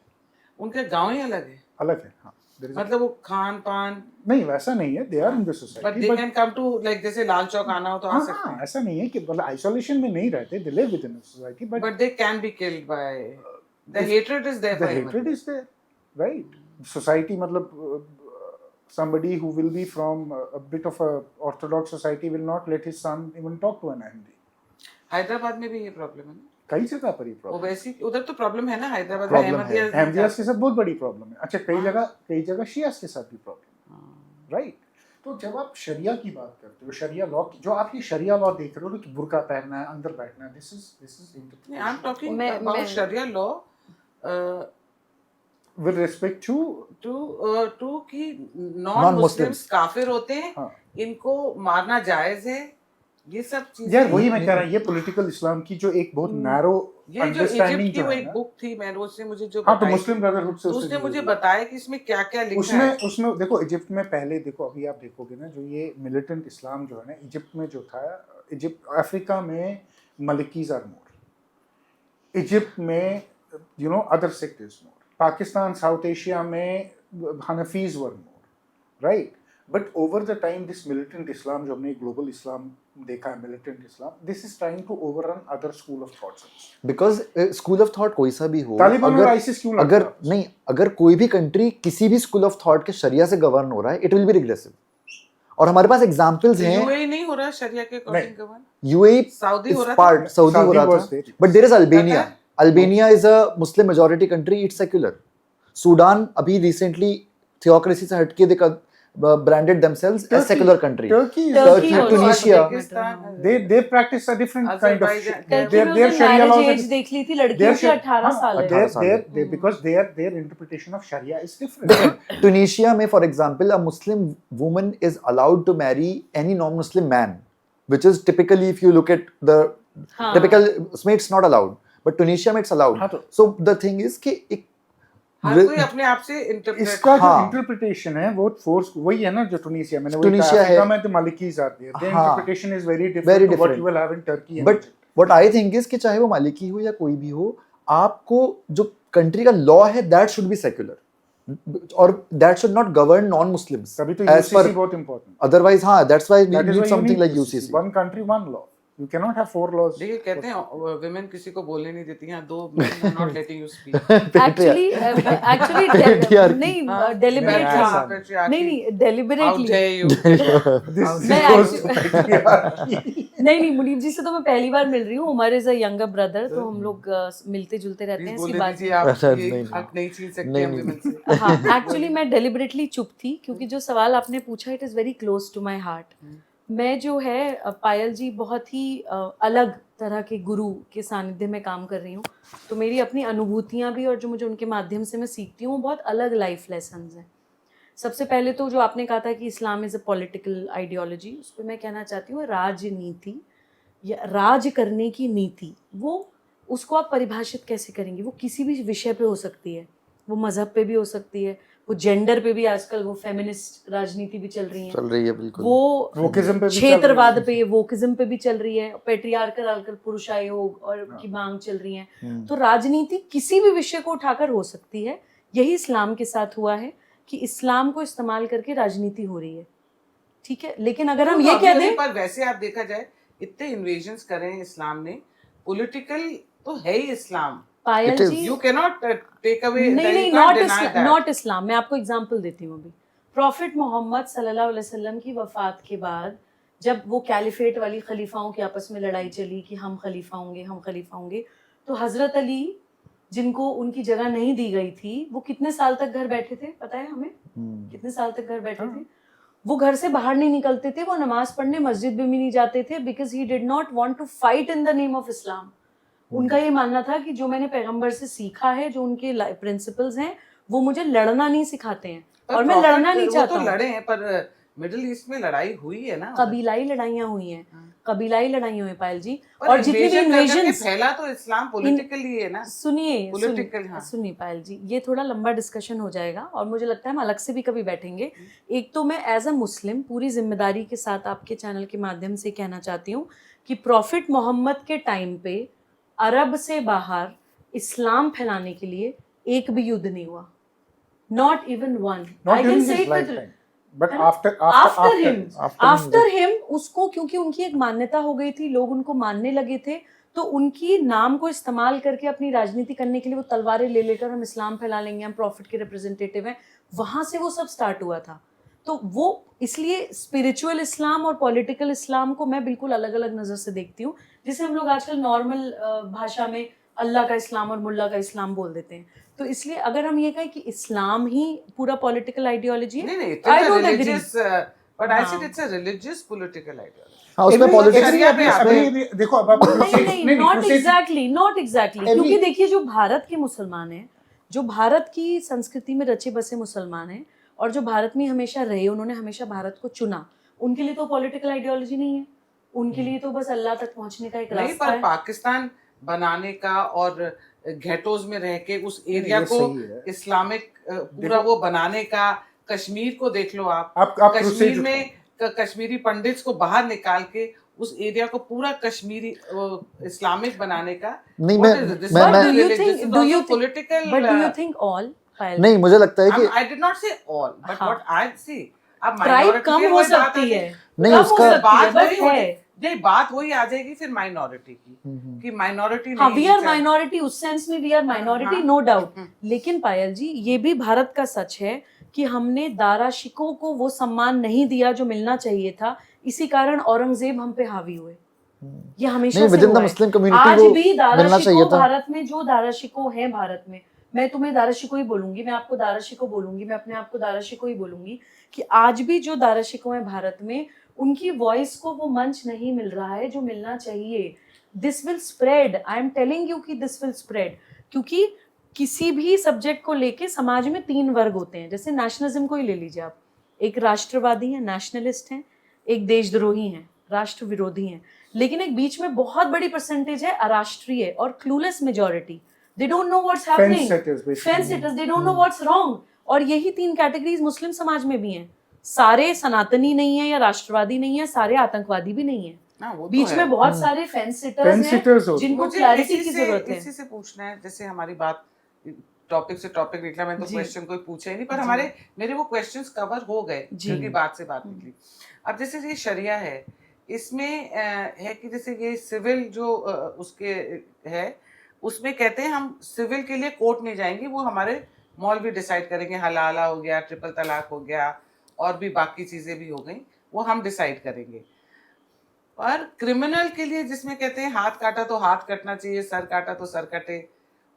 उनके गांव ही अलग है, अलग है। हाँ, there is a- मतलब वो खान पान, नहीं वैसा नहीं है, they are in the but society, they can come to like जैसे लाल चौक आना हो तो आ सकते हैं, ऐसा नहीं है कि मतलब आइसोलेशन में नहीं रहते, they live with in society, but but they can be killed by the hatred is there the hatred is there, right? Society मतलब somebody who will be from a bit of a orthodox society will not let his son even talk to an Ahmadi. Hyderabad में भी ये problem है ना, कई जगह पर ये प्रॉब्लम, ओवैसी उधर तो प्रॉब्लम है ना, हैदराबाद में Problem है। अहमदियास के साथ बहुत बड़ी प्रॉब्लम है। अच्छा, कई जगह शियास के साथ भी प्रॉब्लम है, हाँ। राइट? तो जब आप शरिया की बात करते हो, शरिया लॉ, जो आप ये शरिया लॉ देख रहे हो कि बुर्का पहनना है, अंदर बैठना है, this is I am talking मैं- about sharia law with respect to कि नॉन Non-Muslims। मुस्लिम्स काफिर होते हैं, हाँ। इनको मारना जायज है, ये सब चीजें। यार वही मैं कह रहा हूँ, ये पॉलिटिकल इस्लाम की जो एक बहुत नैरो ये जो अंडरस्टैंडिंग इजिप्ट की जो वो है एक ना, बुक थी, मैंने उसने मुझे जो हाँ, तो बताई मुस्लिम थी, ब्रदरहुड से तो उसने उससे मुझे जुड़ी हुई। बताया कि इसमें क्या क्या लिखा है। उसमें देखो इजिप्ट में पहले देखो, अभी आप देखोगे ना, जो ये मिलिटेंट इस्लाम जो है ना, इजिप्ट में जो था, इजिप्ट अफ्रीका में मलिकीज आर मोर, इजिप्ट में you know other sect is more, Pakistan South Asia में Hanafis were more, right? But over the time this militant Islam जो हमने ग्लोबल इस्लाम देखा है, militant Islam, this is trying to overrun other school of thoughts. Because school of thought कोई सा भी हो, तालिबान और अगर आईसिस क्यों लगता अगर है? नहीं, अगर कोई भी कंट्री किसी भी स्कूल ऑफ थॉट के शरिया से गवर्न हो रहा है, इट विल बी रिग्रेसिव। और हमारे पास एग्जांपल्स हैं। यूएई नहीं हो रहा शरिया के अकॉर्डिंग गवर्न, यूएई सऊदी हो इज रहा पार्ट, था, सऊदी हो रहा was था, there. But there is Albania. पता है? Albania is a Muslim majority country, it's secular. Sudan अभी रिसेंटली थियोक्रेसी से हटके they branded themselves as secular country. Turkey is Turkey a- also Tunisia, Pakistan, they practice a different kind of Azerbaijan, Turkey में उसने Sharia marriage laws as are- देख ली थी लड़कियों their की Shar- 18 हाँ, साल है। 18 साल है। because their interpretation of Sharia is different. Tunisia में, for example, a Muslim woman is allowed to marry any non-Muslim man, which is typically, if you look at the हाँ। typical, उसमें it's not allowed, but Tunisia में it's allowed. हाँ, तो- So the thing is कि एक हर कोई अपने आप से इंटरप्रेट, इसका जो हाँ। इंटरप्रिटेशन है वो फोर्स वही है ना, जो टूनिशिया मैंने वही टूनिशिया कहा, है। अफ्रीका में तो मालिकीज आती है, their हाँ। interpretation is very Very different to what different. you will have in Turkey and but Egypt. what I think is कि चाहे वो मालिकी हो या कोई भी हो, आपको जो कंट्री का लॉ है दैट शुड बी सेक्युलर, और that should not govern non Muslims तभी तो एज पर, UCC बहुत important. अदरवाइज हाँ, that's why we That is need why you something need like UCC. UCC. One country, one law. You cannot have 4 laws. देखिए कहते हैं women किसी को बोलने नहीं देती हैं, दो not letting you speak. Actually Patriarchy. नहीं हाँ, डेलिबरेटली हाँ, नहीं डेलिबरेटली This मैं goes actually- to patriarchy. नहीं मुनीब जी से तो मैं पहली बार मिल रही हूँ, Umar is a younger brother, तो हम लोग मिलते जुलते रहते हैं, प्लीज इसकी बोलने बात दीजिए, आप अच्छा, ये नहीं, हक नहीं छीन सकते नहीं, हम नहीं। women से। हाँ एक्चुअली मैं डेलिबरेटली चुप थी, क्योंकि जो सवाल आपने पूछा it is very close to my heart. मैं जो है पायल जी बहुत ही अलग तरह के गुरु के सानिध्य में काम कर रही हूँ, तो मेरी अपनी अनुभूतियाँ भी और जो मुझे उनके माध्यम से मैं सीखती हूँ, बहुत अलग लाइफ लेसन्स हैं। सबसे पहले तो जो आपने कहा था कि इस्लाम इज़ अ पॉलिटिकल आइडियोलॉजी, उस पर मैं कहना चाहती हूँ राजनीति या राज करने की नीति, वो उसको आप परिभाषित कैसे करेंगे? वो किसी भी विषय पे हो सकती है, वो मज़हब पे भी हो सकती है, वो जेंडर पे भी आजकल वो फेमिनिस्ट राजनीति भी चल रही है, चल रही है बिल्कुल। वो Wokeism पे भी चल क्षेत्रवाद रही पे, वोकिज्म पे भी चल रही है, पेट्रियार्कल आजकल पुरुष आयोग और की मांग चल रही है। तो राजनीति किसी भी विषय को उठाकर हो सकती है। यही इस्लाम के साथ हुआ है कि इस्लाम को इस्तेमाल करके राजनीति हो रही है, ठीक है। लेकिन अगर हम ये कह दें, पर वैसे आप देखा जाए इतने इन्वेजन्स करे हैं इस्लाम ने, पॉलिटिकल तो है ही इस्लाम। Payal It is. Ji, you can not take away, नहीं, नॉट इस्लाम। मैं आपको एग्जांपल देती हूँ। अभी प्रॉफिट मोहम्मद सल्लल्लाहु अलैहि वसल्लम की वफात के बाद जब वो कैलिफेट वाली खलीफाओं की आपस में लड़ाई चली कि हम खलीफा होंगे, तो हजरत अली जिनको उनकी जगह नहीं दी गई थी, वो कितने साल तक घर बैठे थे, पता है हमें? कितने साल तक घर बैठे थे? वो घर से बाहर नहीं निकलते थे, वो नमाज पढ़ने मस्जिद में भी नहीं जाते थे, because he did not want to fight in the name of Islam. उनका ये मानना था कि जो मैंने पैगंबर से सीखा है, जो उनके प्रिंसिपल्स हैं, वो मुझे लड़ना नहीं सिखाते हैं, और मैं लड़ना नहीं चाहता तो हूँ। लड़े हैं, पर मिडिल ईस्ट में लड़ाई हुई है ना, कबीलाई लड़ाइयाँ हुई हैं, कबीलाई लड़ाइयाँ हुई पायल जी। पर और जितनी भी invasion कर करके इन्वेजन्स, फैला तो इस्लाम पॉलिटिकली है ना। Political, हाँ। सुनिए पायल जी, ये थोड़ा लंबा डिस्कशन हो जाएगा और मुझे लगता है हम अलग से भी कभी बैठेंगे। एक तो मैं एज अ मुस्लिम पूरी जिम्मेदारी के साथ आपके चैनल के माध्यम से कहना चाहती हूँ कि प्रॉफिट मोहम्मद के टाइम पे अरब से बाहर इस्लाम फैलाने के लिए एक भी युद्ध नहीं हुआ, not even one. Not I can during से his it with lifetime, but है ना? after आफ्टर हिम उसको, क्योंकि उनकी एक मान्यता हो गई थी, लोग उनको मानने लगे थे, तो उनकी नाम को इस्तेमाल करके अपनी राजनीति करने के लिए वो तलवारें ले लेकर हम इस्लाम फैला लेंगे, हम प्रॉफिट के रिप्रेजेंटेटिव हैं, वहां से वो सब स्टार्ट हुआ था। तो वो इसलिए स्पिरिचुअल इस्लाम और पॉलिटिकल इस्लाम को मैं बिल्कुल अलग अलग नज़र से देखती हूँ, जिसे हम लोग आजकल नॉर्मल भाषा में अल्लाह का इस्लाम और मुल्ला का इस्लाम बोल देते हैं। तो इसलिए अगर हम ये कहें कि इस्लाम ही पूरा पॉलिटिकल आइडियोलॉजी है, नहीं, I don't agree. but I said हाँ। it's a religious political ideology. हाँ उसमें पॉलिटिक्स देखो अब आप नहीं, नॉट एग्जैक्टली, Every- क्योंकि देखिए जो भारत के मुसलमान हैं, जो भारत की संस्कृति में रचे बसे मुसलमान हैं, और जो भारत में हमेशा रहे, उन्होंने हमेशा भारत को चुना, उनके लिए तो पॉलिटिकल आइडियोलॉजी नहीं है, उनके लिए तो बस अल्लाह तक पहुंचने का एक नहीं, रास्ता पर है। पाकिस्तान बनाने का और घेटोज में रह के उस एरिया ये को सही है। इस्लामिक पूरा वो बनाने का, कश्मीर को देख लो आप आप कश्मीर procedure- में कश्मीरी पंडित्स को बाहर निकाल के उस एरिया को पूरा कश्मीरी इस्लामिक बनाने का, नहीं, what मैं- is it? This मैं- is not मैं- religious, this is do you also think- political, But do you think all? नहीं, मुझे लगता है कि I did not say all, but हाँ। what I see, अब ट्राइब minority कम की हो वही बात सकती आती है, नहीं, कम हो उसका- सकती है, बात but वही होती- है। नहीं, बात वही आ जाएगी फिर माइनॉरिटी की, कि माइनॉरिटी हाँ, नहीं वी आर है। माइनॉरिटी, उस सेंस में वी आर माइनॉरिटी, हाँ। No doubt. लेकिन पायल जी, ये भी भारत का सच है कि हमने दाराशिकों को वो सम्मान नहीं दिया जो मिलना चाहिए था, इसी कारण औरंगजेब हम पे हावी हुए। ये हमेशा नहीं, से within the हुआ है। Muslim community आज को भी मिलना चाहिए दाराशिकों था। भारत में, जो दाराशिकों हैं भारत में, मैं तुम्हें दाराशिको ही बोलूंगी, मैं आपको दाराशिको बोलूंगी, मैं अपने आप को दाराशिको ही बोलूंगी, कि आज भी जो दाराशिको हैं भारत में, उनकी वॉइस को वो मंच नहीं मिल रहा है जो मिलना चाहिए। This will spread, I am telling you कि दिस विल स्प्रेड, क्योंकि किसी भी सब्जेक्ट को लेके समाज में 3 वर्ग होते हैं। जैसे नेशनलिज्म को ही ले लीजिए आप, एक राष्ट्रवादी है, नेशनलिस्ट हैं, एक देशद्रोही हैं, राष्ट्र विरोधी हैं, लेकिन एक बीच में बहुत बड़ी परसेंटेज है अराष्ट्रीय और clueless majority. They don't know what's happening, fence seaters, they don't know what's wrong. और यही 3 कैटेगरीज मुस्लिम समाज में भी हैं। सारे सनातनी नहीं है या राष्ट्रवादी नहीं है, सारे आतंकवादी भी नहीं है, हाँ, वो तो बीच है। में बहुत सारे फेंस सिटर्स हैं जिनको मुझे क्लैरिटी इसी की से- जरूरत है। इसी से पूछना है, जैसे हमारी बात टॉपिक से टॉपिक निकला, मैं तो जी। क्वेश्चन कोई पूछा ही नहीं, पर जी। हमारे मेरे वो क्वेश्चंस कवर हो गए जी। क्योंकि बात से बात निकली। अब जैसे ये शरिया है, इसमें है कि जैसे ये सिविल जो उसके है, उसमें कहते हैं हम सिविल के लिए कोर्ट नहीं जाएंगे, वो हमारे मौलवी डिसाइड करेंगे, हलाला हो गया, ट्रिपल तलाक हो गया, और भी बाकी चीजें भी हो गई, वो हम डिसाइड करेंगे। और क्रिमिनल के लिए जिसमें कहते हैं हाथ काटा तो हाथ कटना चाहिए, सर काटा तो सर कटे,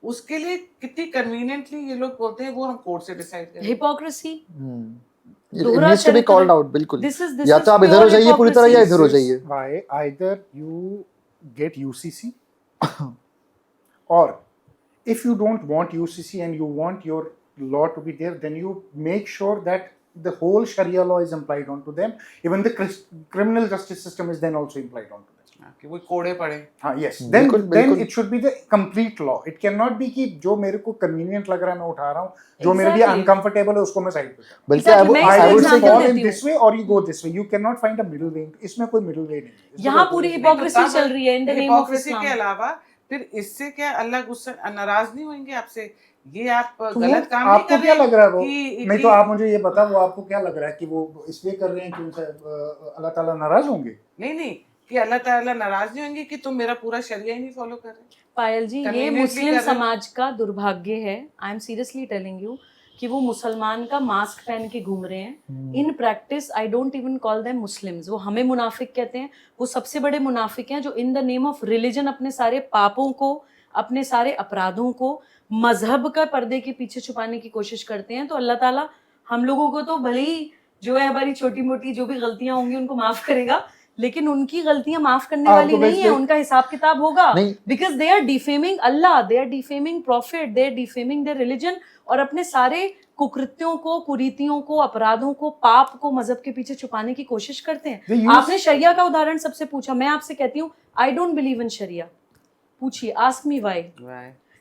उसके लिए कितनी कन्वीनियंटली ये लोग बोलते हैं वो हम कोर्ट से डिसाइड करें। हिपोक्रेसी, It दोहरा needs to be चरित्र। called out, बिल्कुल। This is या तो आप इधर हो pure जाइए पूरी तरह, या hypocrisy. इधर हो जाइए। Why either you get UCC or if you don't want UCC and you want your law to be there, then you make sure that the whole Sharia law is applied onto them. Even the criminal justice system is then also applied onto them. कि वो कोड़े पड़े। हाँ yes, बिल्कुल, then बिल्कुल। it should be the complete law. It cannot be कि जो मेरे को convenient लग रहा है मैं उठा रहा हूँ, जो मेरे लिए Exactly. uncomfortable है उसको मैं साइड पे कर बल्कि Exactly, मैं I इसका would would say example fall in देती हूँ। this way or you go this way. You cannot find a middle way. इसमें कोई middle way नहीं है। यहाँ पूरी hypocrisy चल रही है in the name of hypocrisy Islam। के अलावा फिर इससे क्या अल्लाह गुस्सा नाराज नहीं होंगे आपसे? ये आप तो गलत काम नहीं आपको कर क्या रहे लग रहा है वो? कि नहीं तो आप मुझे ये बता वो आपको क्या लग रहा है कि वो इसलिए कर रहे हैं कि उनसे अल्लाह ताला नाराज होंगे? नहीं कि अल्लाह ताला नाराज नहीं होंगे कि तुम मेरा पूरा शरिया ही नहीं फॉलो कर रहे। पायल जी, ये Conveniently मुस्लिम कर रहे हो। समाज का दुर्भाग्य है। I am seriously telling you कि वो मुसलमान का मास्क पहन के घूम रहे हैं। In practice I don't even call them Muslims. वो हमें मुनाफिक कहते हैं। वो सबसे बड़े मुनाफिक हैं जो इन द नेम ऑफ रिलीजन अपने सारे पापों को, अपने सारे अपराधों को मजहब का पर्दे के पीछे छुपाने की कोशिश करते हैं। तो अल्लाह ताला हम लोगों को तो भले ही जो है हमारी छोटी मोटी जो भी गलतियां होंगी उनको माफ करेगा, लेकिन उनकी गलतियां माफ करने आपको वाली नहीं है। basically- उनका हिसाब किताब होगा, नहीं। Because they are defaming Allah, they are defaming prophet, they are defaming their religion और अपने सारे कुकृत्यों को, कुरीतियों को, अपराधों को, पाप को मजहब के पीछे छुपाने की कोशिश करते They हैं। use- आपने शरिया का उदाहरण सबसे पूछा, मैं आपसे कहती हूँ आई डोंट बिलीव इन शरिया। पूछिए, आस्क मी व्हाई।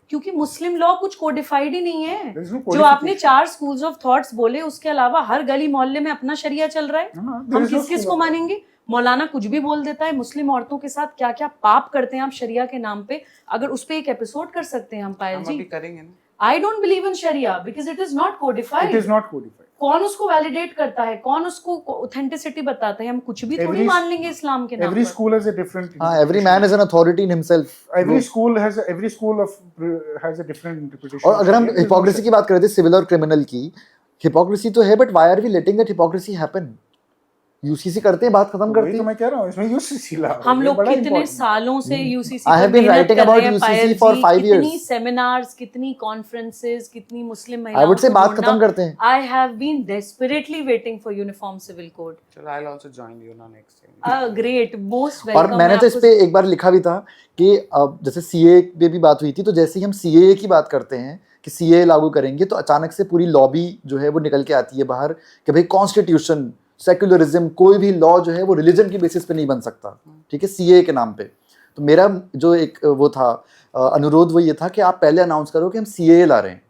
क्योंकि मुस्लिम लॉ कुछ कोडिफाइड ही नहीं है। There is no जो आपने codification. 4 स्कूल्स ऑफ थॉट्स बोले, उसके अलावा हर गली मोहल्ले में अपना शरिया चल रहा है। हाँ, there हम is no किस किस school को of- मानेंगे? मौलाना कुछ भी बोल देता है। मुस्लिम औरतों के साथ क्या क्या पाप करते हैं आप शरिया के नाम पे, अगर उस पे एक एपिसोड कर सकते हैं हम पायल हम अभी जी। करेंगे ना। I don't believe in Sharia because it is not It codified. is not codified. कौन उसको वैलिडेट करता है? कौन उसको ऑथेंटिसिटी बताता है? हम कुछ भी थोड़ी Every- मान लेंगे इस्लाम के नाम Every पर। school has a different. हाँ, every man is an authority in himself. Every school has a different interpretation. और अगर हम There is no hypocrisy such- की बात कर रहे थे, सिविल और क्रिमिनल की, हिपोक्रेसी तो है, but why are we letting that hypocrisy happen? UCC करते हैं, बात खत्म वही करते तो हैं। मैं कह रहा हूँ, इसमें यूसीसी ला रहा हम है, ये लोग बड़ा कितने important है। सालों से यूसीसी I पर have been मेहनत writing कर about रहे हैं UCC Payal for ji. 5 years. कितनी सेमिनार्स, कितनी कॉन्फ्रेंसेस, कितनी मुस्लिम I महिलाओं would say को बात जोड़ना। खत्म करते हैं। I have been desperately waiting for uniform civil code. चलो I will also join you ना नेक्स्ट टाइम। Great, most और welcome। मैंने मैं तो इस आपको- पे एक बार लिखा भी था कि जैसे सीए पे भी बात हुई थी, तो जैसे ही हम सीए की बात करते हैं कि सीए लागू करेंगे, तो अचानक से पूरी लॉबी जो है वो निकल के आती है बाहर कि भाई कॉन्स्टिट्यूशन, सेक्युलरिज्म, कोई भी लॉ जो है वो रिलीजन की बेसिस पे नहीं बन सकता, ठीक है, सीए के नाम पे। तो मेरा जो एक वो था अनुरोध, वो ये था कि आप पहले अनाउंस करो कि हम सीए ला रहे हैं।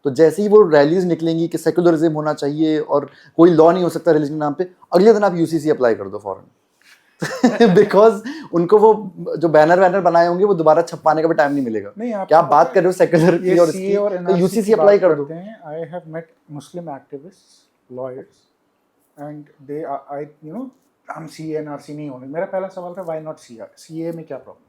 तो जैसे ही वो रैलीज निकलेंगी कि सेक्युलरिज्म होना चाहिए और कोई लॉ नहीं हो सकता रिलीजन के नाम पे, अगले दिन आप यूसीसी अप्लाई कर दो फौरन। बिकॉज उनको वो जो बैनर बनाए होंगे वो दोबारा छपवाने का भी टाइम नहीं मिलेगा। नहीं, क्या आप बात कर रहे हो सेक्युलर की और सीए और इसकी, तो NRC यूसीसी की अप्लाई बात कर दो। करते हैं। I have met Muslim activists, lawyers, and they are, हम सीए एनआरसी नहीं होने। मेरा पहला सवाल था, व्हाई नॉट सीए में क्या प्रॉब्लम?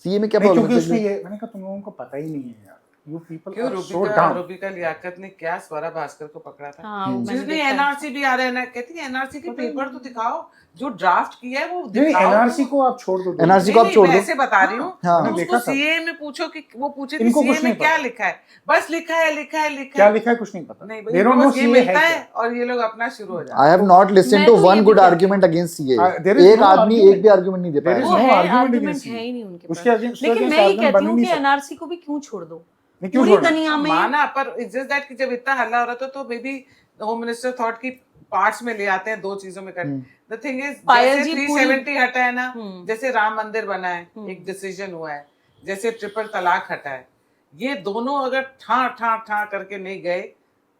सीए में क्या नहीं, प्रॉब्लम क्योंकि उसमें है? ये मैंने कहा तुम लोगों को पता ही नहीं है यार, यू पीपल क्यों are so Rubika down. Rubika Liyaqat ने क्या स्वरा भास्कर को पकड़ा था? हाँ, मैंने जिसने देखा है। एनआरसी भी आ रहा है ना, कहती है एनआरसी के पेपर तो दिखाओ, जो ड्राफ्ट किया है वो नहीं, दिखाओ। एनआरसी को आप छोड़ दो। NRC को आप छोड़ दो। मैं ऐसे बता रही हूँ। हाँ। मैंने उसको देखा था। सीए में पूछो कि वो पूछे कि इनको सीए कुछ में नहीं क्या पता। लिखा है, बस लिखा है क्या लिखा है कुछ नहीं पता। नहीं They भाई, don't know बस ये CA मिलता है है और ये लोग अपना शुरू हो जाते I have not listened मैं to तो ये one भी good कहती argument against CA. There is एक no आदमी argument. एक भी आर्गुमेंट नहीं दे There पाया। is वो no है, argument आर्गुमेंट against है ही नहीं CA. उनके उसके पास। against लेकिन against मैं ये argument कहती बन ही हूँ नहीं कि सकता। एनआरसी को भी क्यों छोड़ दो? नहीं, क्यों पूरी छोड़ना? दुनिया में माना, पर इट्स जस्ट दैट कि जब इतना हल्ला हो रहा था तो may be home minister thought की पार्ट्स में ले आते हैं, दो चीजों में कर। द थिंग इज, पायल जैसे जी 370 हटा है ना, हम्म। जैसे राम मंदिर बना है, एक डिसीजन हुआ है, जैसे ट्रिपल तलाक हटा है, ये दोनों अगर ठा करके नहीं गए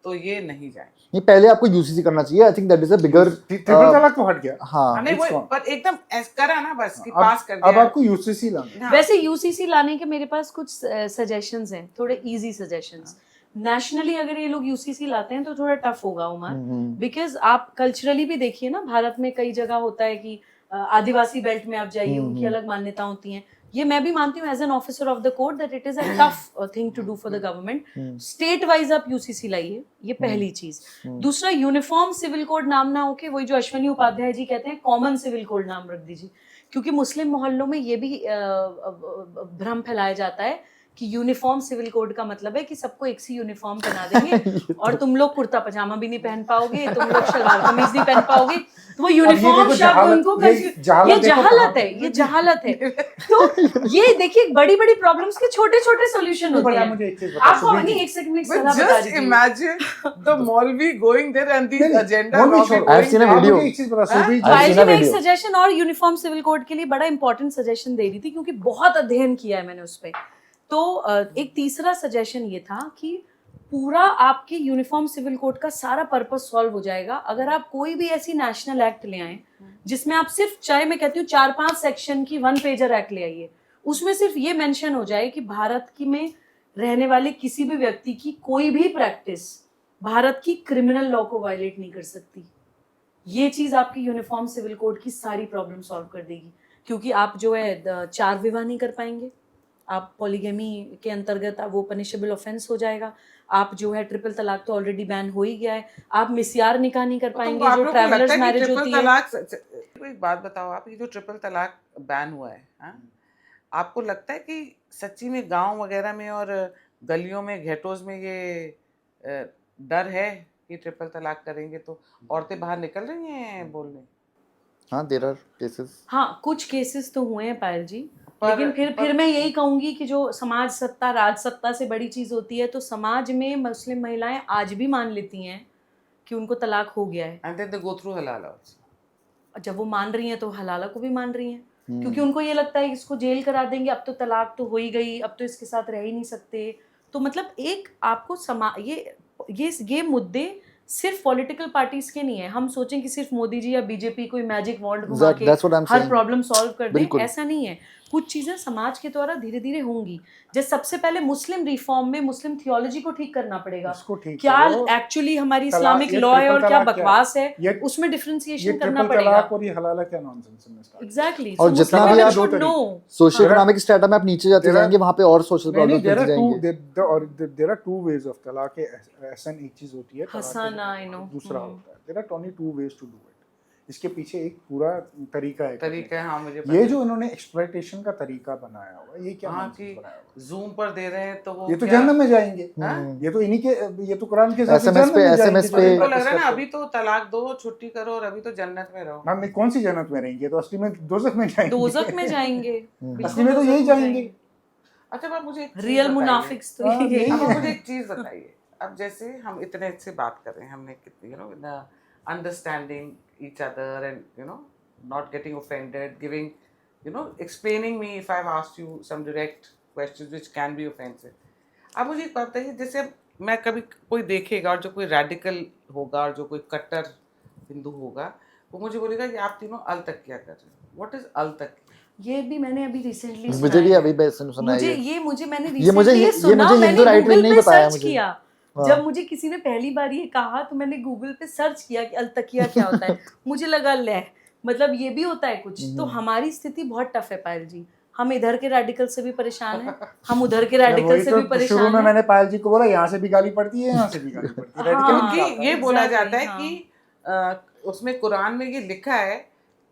तो ये नहीं जाए। नहीं, पहले आपको यूसीसी करना चाहिए। I think that is a bigger triple तलाक तो हट गया। हाँ, नहीं it's वो gone. पर एकदम करा ना, बस कि अब पास कर अब दिया। आपको यूसीसी लाना है। वैसे यूसीसी लाने के मेरे पास कुछ सजेशंस हैं, थोड़े इजी सजेशंस। नेशनली अगर ये लोग यूसीसी लाते हैं तो थोड़ा टफ होगा उमर, बिकॉज आप कल्चरली भी देखिए ना, भारत में कई जगह होता है कि आदिवासी बेल्ट में आप जाइए, उनकी अलग मान्यता होती हैं। ये मैं भी मानती हूँ as an officer of the court that it is a tough thing to do for the government. State wise आप यूसीसी लाइए, ये पहली चीज। दूसरा, यूनिफॉर्म सिविल कोड नाम ना होके वही जो अश्वनी उपाध्याय जी कहते हैं कॉमन सिविल कोड नाम रख दीजिए, क्योंकि मुस्लिम मोहल्लों में ये भी भ्रम फैलाया जाता है कि यूनिफॉर्म सिविल कोड का मतलब है कि सबको एक सी यूनिफॉर्म पहना देंगे और तुम लोग कुर्ता पजामा भी नहीं पहन पाओगे, तुम लोग शलवार कमीज नहीं पहन पाओगे, तो वो यूनिफॉर्म शब्द उनको ये जहालत है, ये जहालत है। तो ये देखिए बड़ी बड़ी प्रॉब्लम्स के छोटे छोटे सॉल्यूशन होते हैं। मुझे एक चीज बताओ, आपको सुबीर जी, एक सेकंड में एक But सलाह बता just दीजिए। imagine the Maulvi going there and the नहीं, agenda Maulvi of it छोड़ो। I have going seen a there. video. मुझे एक चीज बता, सुबीर जी, I've Payal seen ji a मैं एक video. सजेशन और यूनिफॉर्म सिविल कोड के लिए बड़ा इंपॉर्टेंट सजेशन दे रही थी क्योंकि बहुत अध्ययन किया है मैंने उस पे। तो एक तीसरा सजेशन ये था कि पूरा आपके यूनिफॉर्म सिविल कोड का सारा पर्पस सॉल्व हो जाएगा अगर आप कोई भी ऐसी नेशनल एक्ट ले आए जिसमें आप सिर्फ, चाहे मैं कहती हूँ 4-5 सेक्शन की 1 पेजर एक्ट ले आइए, उसमें सिर्फ ये मेंशन हो जाए कि भारत की में रहने वाले किसी भी व्यक्ति की कोई भी प्रैक्टिस भारत की क्रिमिनल लॉ को वायलेट नहीं कर सकती। ये चीज आपकी यूनिफॉर्म सिविल कोड की सारी प्रॉब्लम सॉल्व कर देगी, क्योंकि आप जो है 4 विवाह नहीं कर पाएंगे, आप पॉलीगेमी के अंतर्गत वो पनिशेबल ऑफेंस हो जाएगा, आप जो है ट्रिपल तलाक तो ऑलरेडी बैन हो ही गया है, आप मिसयार निकाह नहीं कर पाएंगे जो ट्रैवलर्स मैरिज होती है। एक बात बताओ आप, ये जो ट्रिपल तलाक बैन हुआ है, हाँ? आपको लगता है कि सच्ची में गांव वगैरह में और गलियों में घेटोज में ये डर है कि ट्रिपल तलाक करेंगे तो औरतें बाहर निकल रही हैं बोलने? हाँ, देयर आर केसेस। हाँ, कुछ केसेस तो हुए हैं पायल जी, पर- लेकिन फिर मैं यही कहूंगी कि जो समाज सत्ता राज सत्ता से बड़ी चीज होती है, तो समाज में मुस्लिम महिलाएं आज भी मान लेती हैं कि उनको तलाक हो गया है। And then they go through halal also. जब वो मान रही हैं तो हलाला को भी मान रही हैं, क्योंकि उनको ये लगता है कि इसको जेल करा देंगे, अब तो तलाक तो हो ही गई, अब तो इसके साथ रह ही नहीं सकते। तो मतलब एक आपको ये मुद्दे सिर्फ पॉलिटिकल पार्टीज के नहीं है। हम सोचें कि सिर्फ मोदी जी या बीजेपी कोई मैजिक वॉन्ड घुमा के That's what I'm her saying. Problem solve कर दे, बिल्कुल। ऐसा नहीं है। कुछ चीजें समाज के द्वारा धीरे धीरे होंगी। जैसे सबसे पहले मुस्लिम रिफॉर्म में मुस्लिम थियोलॉजी को ठीक करना पड़ेगा, इसको ठीक क्या करो। एक्चुअली हमारी तलाक- इस्लामिक ये लॉ है और ट्रिपल क्या तलाक क्या बकवास है, ये- उसमें ये डिफरेंशिएशन करना ट्रिपल पड़ेगा। तलाक और ये हलाला क्या नॉनसेंस में स्टार्ट। एग्जैक्टली। और जितना भी आप सोशियो हाँ। इकोनॉमिक स्ट्रेटा में आप नीचे जाते There are- जाएंगे, वहाँ पे और सोशल नहीं नहीं, प्रॉब्लम्स there मिलते are जाएंगे। there are two ways of तलाक। एहसन एक चीज होती है, तलाक हसन, I know. दूसरा होता है। there are only two ways to do it। इसके पीछे एक पूरा तरीका है। तरीका है, हाँ मुझे ये जो इन्होंने एक्सप्लॉयटेशन का तरीका बनाया हुआ है, ये क्या हाँ nonsense कि बनाया हुआ है? जूम पर दे रहे हैं तो वो ये तो क्या- जहन्नम में जाएंगे। हाँ? ये तो इन्हीं के, ये तो कुरान के हिसाब से SMS जहन्नम पे- में जाएंगे। SMS जो पे- ये उनको लग practice रहा है ना करते अभी तो तलाक दो, छुट्टी करो और अभी तो जन्नत में रहो। हैं। हाँ, कौन सी जन्नत में रहेंगे? तो असली में दोजख में जाएंगे। दोजक में जाएंगे, असली में तो यही जाएंगे। अच्छा आप मुझे एक चीज़ रियल बताइए। मुनाफिक्स तो हाँ, यही यही अब है। आप मुझे एक चीज बताइए, अब जैसे हम इतने अच्छे बात कर रहे हैं, हमने कितनी understanding each other and not getting offended, giving explaining me if I've asked you some direct questions which can be offensive. अब मुझे एक बात बताइए, जैसे मैं कभी कोई देखेगा और जो कोई रेडिकल होगा और जो कोई कट्टर हिंदू होगा, वो मुझे बोलेगा कि आप तीनों अल तकिया कर रहे हो। व्हाट इज अल तकिया? ये भी मैंने अभी रिसेंटली मुझे भी अभी सुना है मुझे ये। ये मुझे मैंने ये मुझे recently ये सुना, मुझे मैंने हिंदू राइट विंग Google नहीं पे बताया सर्च मुझे। किया। हाँ। जब मुझे किसी ने पहली बार ये कहा तो मैंने गूगल पे सर्च किया कि अल तकिया क्या होता है। मुझे लगा ले मतलब ये भी होता है कुछ। तो हमारी स्थिति बहुत टफ है पायल जी, हम इधर के रेडिकल से भी परेशान हैं, हम उधर के रेडिकल वही से तो भी शुरू परेशान में हैं। मैंने पायल जी को बोला, यहाँ से भी गाली पड़ती है, यहाँ से भी गाली पड़ती है। हाँ, Radical क्योंकि क्या ये होता बोला Exactly, जाता है हाँ। कि उसमें कुरान में ये लिखा है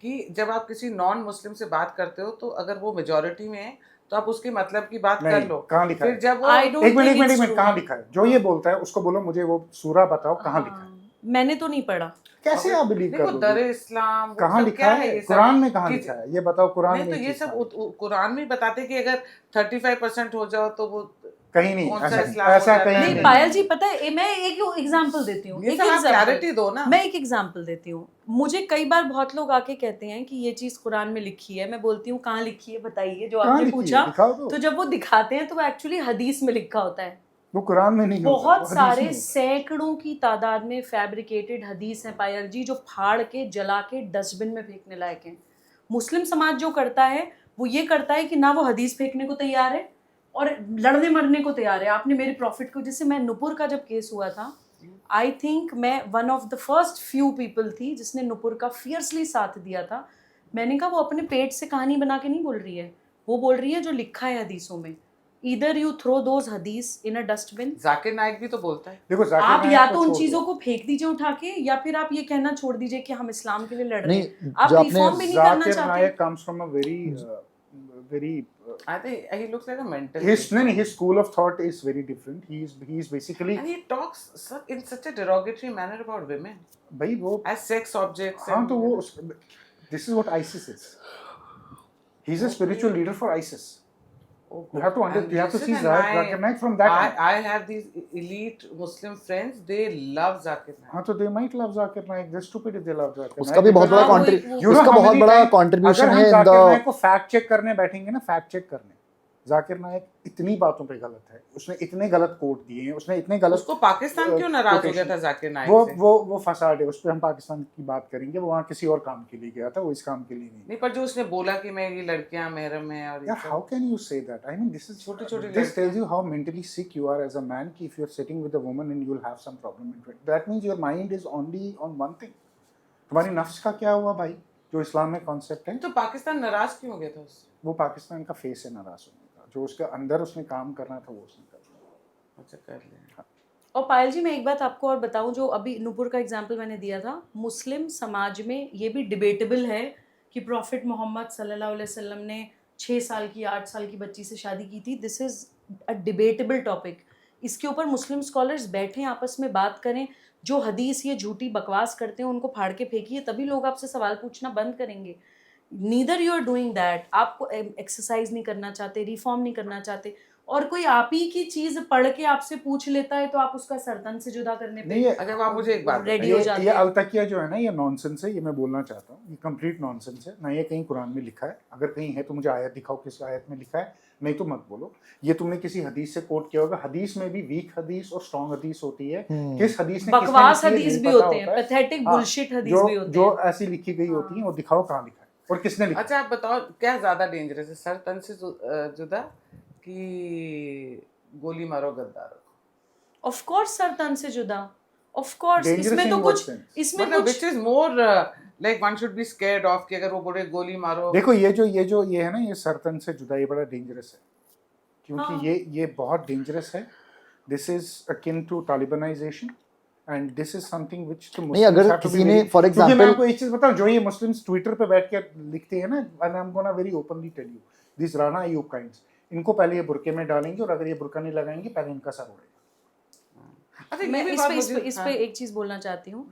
कि जब आप किसी नॉन मुस्लिम से बात करते हो तो अगर वो मेजॉरिटी में है तो आप उसके मतलब की बात है? कर नहीं, लो। कहाँ लिखा फिर है? जब वो I don't एक मिनट think it's true. कहाँ लिखा है? जो ये बोलता है उसको बोलो मुझे वो सूरा बताओ कहाँ लिखा है। हाँ, मैंने तो नहीं पढ़ा। कैसे आप बिलीव देखो कर दर दोगे? इस्लाम वो कहाँ सब लिखा क्या है? ये सब? कुरान में कहाँ कि- लिखा है? ये बताओ कुरान नहीं में तो ये चीज़ सब कहाँ लिखा है? कुरान में बताते कि अगर 35% हो जाओ तो वो कहीं नहीं, कौन सा ऐसा इस्लाम हो ऐसा जाता कहीं है? नहीं नहीं। पायल जी, पता है मैं एक एग्जांपल देती हूँ, ये एक सब आप एग्जांपल क्लैरिटी दो ना। मैं एक एग्जांपल देती हूँ। मुझे कई बार बहुत लोग आके कहते हैं कि ये चीज कुरान में लिखी है। मैं बोलती हूँ कहाँ लिखी है बताइए, जो कहाँ आपने लिखी है? पूछा। दिखाओ तो जब वो दिखाते हैं तो वो एक्चुअली हदीस में लिखा होता है। वो कुरान में नहीं होता, बहुत वो हदीस सारे में होता है। सैकड़ों की तादाद में फैब्रिकेटेड हदीस हैं पायल जी, जो फाड़ के जला के डस्टबिन में फेंकने लायक हैं। मुस्लिम समाज जो करता है वो ये करता है कि ना वो हदीस फेंकने को तैयार है और लड़ने मरने को तैयार है। आपने मेरे प्रॉफिट को, जैसे मैं नुपुर का जब केस हुआ था, आई थिंक मैं one of the first few people थी जिसने नुपुर का फियर्सली साथ दिया था। मैंने कहा वो अपने पेट से कहानी बना के नहीं बोल रही है, वो बोल रही है जो लिखा है हदीसों में। ईदर यू थ्रो दोज हदीस इन अ डस्टबिन, जाकिर नाइक भी तो बोलता है। देखो जाकिर आप नाइक या को तो उन छोड़ चीजों दो। को फेंक दीजिए उठा के, या फिर आप ये कहना छोड़ दीजिए कि हम इस्लाम के लिए लड़ रहे नहीं, हैं। आप जो आपने रिफॉर्म भी नहीं करना जाकिर चाहते। Naik comes from a very. I think he looks like a mental. His patient. his school of thought is very different. He's basically. And he talks in such a derogatory manner about women भाई वो. as sex objects. हाँ and, तो वो. This is what ISIS is. He's a spiritual leader for ISIS. Oh, You have to and you have to see listen, and Zakir Naik from that. I have these elite Muslim friends. They love Zakir Naik. हाँ तो they might love Zakir Naik. They're stupid if they love Zakir Naik. उसका भी बहुत बड़ा हाँ, You know उसका how बहुत many बड़ा times- कंट्रीब्यूशन अगर है हम इन जाकिर द नाइक को फैक्ट चेक करने बैठेंगे ना, फैक्ट चेक करने, जाकिर नाइक इतनी बातों पे गलत है, उसने इतने गलत कोट दिए हैं, उसने इतने गलत. उसको पाकिस्तान क्यों नाराज हो गया quotation. था जाकिर नाइक वो से? वो फसाड है, उस पर हम पाकिस्तान की बात करेंगे. वो वहाँ किसी और काम के लिए गया था, वो इस काम के लिए नहीं. नहीं, पर जो उसने बोला कि मैं ये लड़कियां महरम है और यार, how can you say that? I mean, छोटी-छोटी this लड़कियां. tells you how mentally sick you are as a man. कि if you're sitting with a woman and you'll have some problem in it, that means your mind is only on one thing. तुम्हारी नफ्स का क्या हुआ भाई, जो इस्लाम में concept है? तो पाकिस्तान नाराज क्यों हो गया था उससे? वो पाकिस्तान का फेस है नाराज होने का, जो उसके अंदर उसने काम करना था वो उसने कर लिया. अच्छा, कर लिया. और पायल जी, मैं एक बात आपको और बताऊं, जो अभी नूपुर का एग्जाम्पल मैंने दिया था, मुस्लिम समाज में ये भी डिबेटेबल है कि प्रॉफिट मोहम्मद सल्लल्लाहु अलैहि वसल्लम ने 6 साल की 8 साल की बच्ची से शादी की थी. This is a debatable topic. इसके ऊपर मुस्लिम स्कॉलर्स बैठें, आपस में बात करें. जो हदीस ये झूठी बकवास करते हैं उनको फाड़ के फेंकिए, तभी लोग आपसे सवाल पूछना बंद करेंगे. Neither you are doing that. आप एक्सरसाइज नहीं करना चाहते, रिफॉर्म नहीं करना चाहते, और कोई आप ही की चीज पढ़ के आपसे पूछ लेता है तो आप उसका सरतन से जुदा करने पे नहीं, अच्छा, आप मुझे एक बात रेडी हो ये जाते ये हैं. अलतकिया जो है ना, ये नॉनसेंस है. ये मैं बोलना चाहता हूँ, ये कंप्लीट नॉनसेंस है ना. ये कहीं कुरान में लिखा है, अगर कहीं है तो मुझे आयत दिखाओ किस आयत में लिखा है, नहीं तो मत बोलो. ये तुमने किसी हदीस से कोट किया होगा. हदीस में भी वीक हदीस और स्ट्रॉन्ग हदीस होती है. किस हदीस ने बकवास हदीस भी होते हैं, पैथेटिक हाँ, बुलशिट हदीस भी होते जो हैं. ऐसी लिखी गई होती है, वो दिखाओ कहाँ लिखा है और किसने लिखा. अच्छा, आप बताओ क्या ज्यादा डेंजरस है, सर तन से जुदा कि गोली मारो गद्दारों को? ऑफ कोर्स सरतन से जुदा. Of course. Dangerous इसमें तो in what कुछ sense? इसमें मतलब कुछ which is more like one should be scared of कि अगर वो बोले गोली मारो. देखो, ये है ना, ये सरतन से जुदा, ये बड़ा डेंजरस है, क्योंकि हाँ. ये बहुत डेंजरस है. This is akin to Talibanisation and this is something which the नहीं, अगर किसी ने फॉर क्योंकि मैं एग्जांपल आपको एक चीज बताऊं, जो ये मुस्लिम्स ट्विटर पे बैठ के लिखते हैं ना, and I am gonna very openly tell you, this Rana Ayyub kinds, इनको पहले ये बुरके में डालेंगे और अगर ये बुरका नहीं लगाएंगे पहले इनका सर उड़ेगा. अच्छा, मैं ये भी इस बात पे मुझे- इस पे हाँ. एक चीज बोलना चाहती हूँ.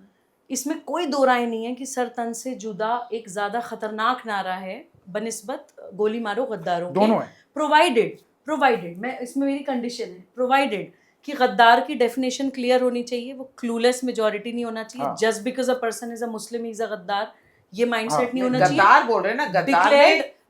इसमें कोई दो राय नहीं है कि सरतन से जुदा एक ज्यादा खतरनाक नारा है बनिस्बत गोली मारो गद्दारों के. दोनों है. प्रोवाइडेड मैं इसमें मेरी कंडीशन है, प्रोवाइडेड कि गद्दार की डेफिनेशन क्लियर होनी चाहिए. वो क्लूलेस मेजॉरिटी नहीं होना चाहिए. हाँ. Just because a person is a Muslim is a गद्दार, ये माइंडसेट हाँ. नहीं होना चाहिए. गद्दार बोल रहे हैं ना,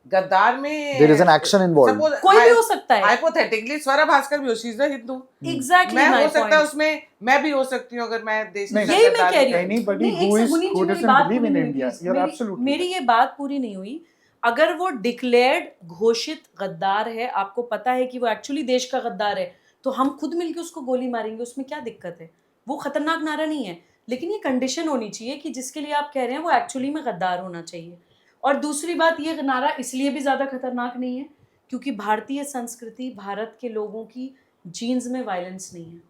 गद्दार में there is an action involve. suppose कोई भी हो सकता है. हाइपोथेटिकली स्वरा भास्कर भी हो, she is a Hindu. Exactly मैं माय हो सकता है पॉइंट. उसमें, मैं भी हो सकती हूँ अगर मैं देश नहीं, में यही मैं गद्दार कह रही हूँ. Anybody नहीं, who एक is- सुनिए who जी, मेरी doesn't बात believe पूरी in नहीं हुई, India, please. you're मेरी- absolutely मेरी right. ये बात पूरी नहीं हुई. अगर वो डिक्लेयर्ड घोषित गद्दार है, आपको पता है कि वो एक्चुअली देश का गद्दार है, तो हम खुद मिलके उसको गोली मारेंगे, उसमें क्या दिक्कत है? वो खतरनाक नारा नहीं है, लेकिन ये कंडीशन होनी चाहिए कि जिसके लिए आप कह रहे हैं वो एक्चुअली में गद्दार होना चाहिए. और दूसरी बात, ये नारा इसलिए भी ज़्यादा खतरनाक नहीं है क्योंकि भारतीय संस्कृति, भारत के लोगों की जीन्स में वायलेंस नहीं है.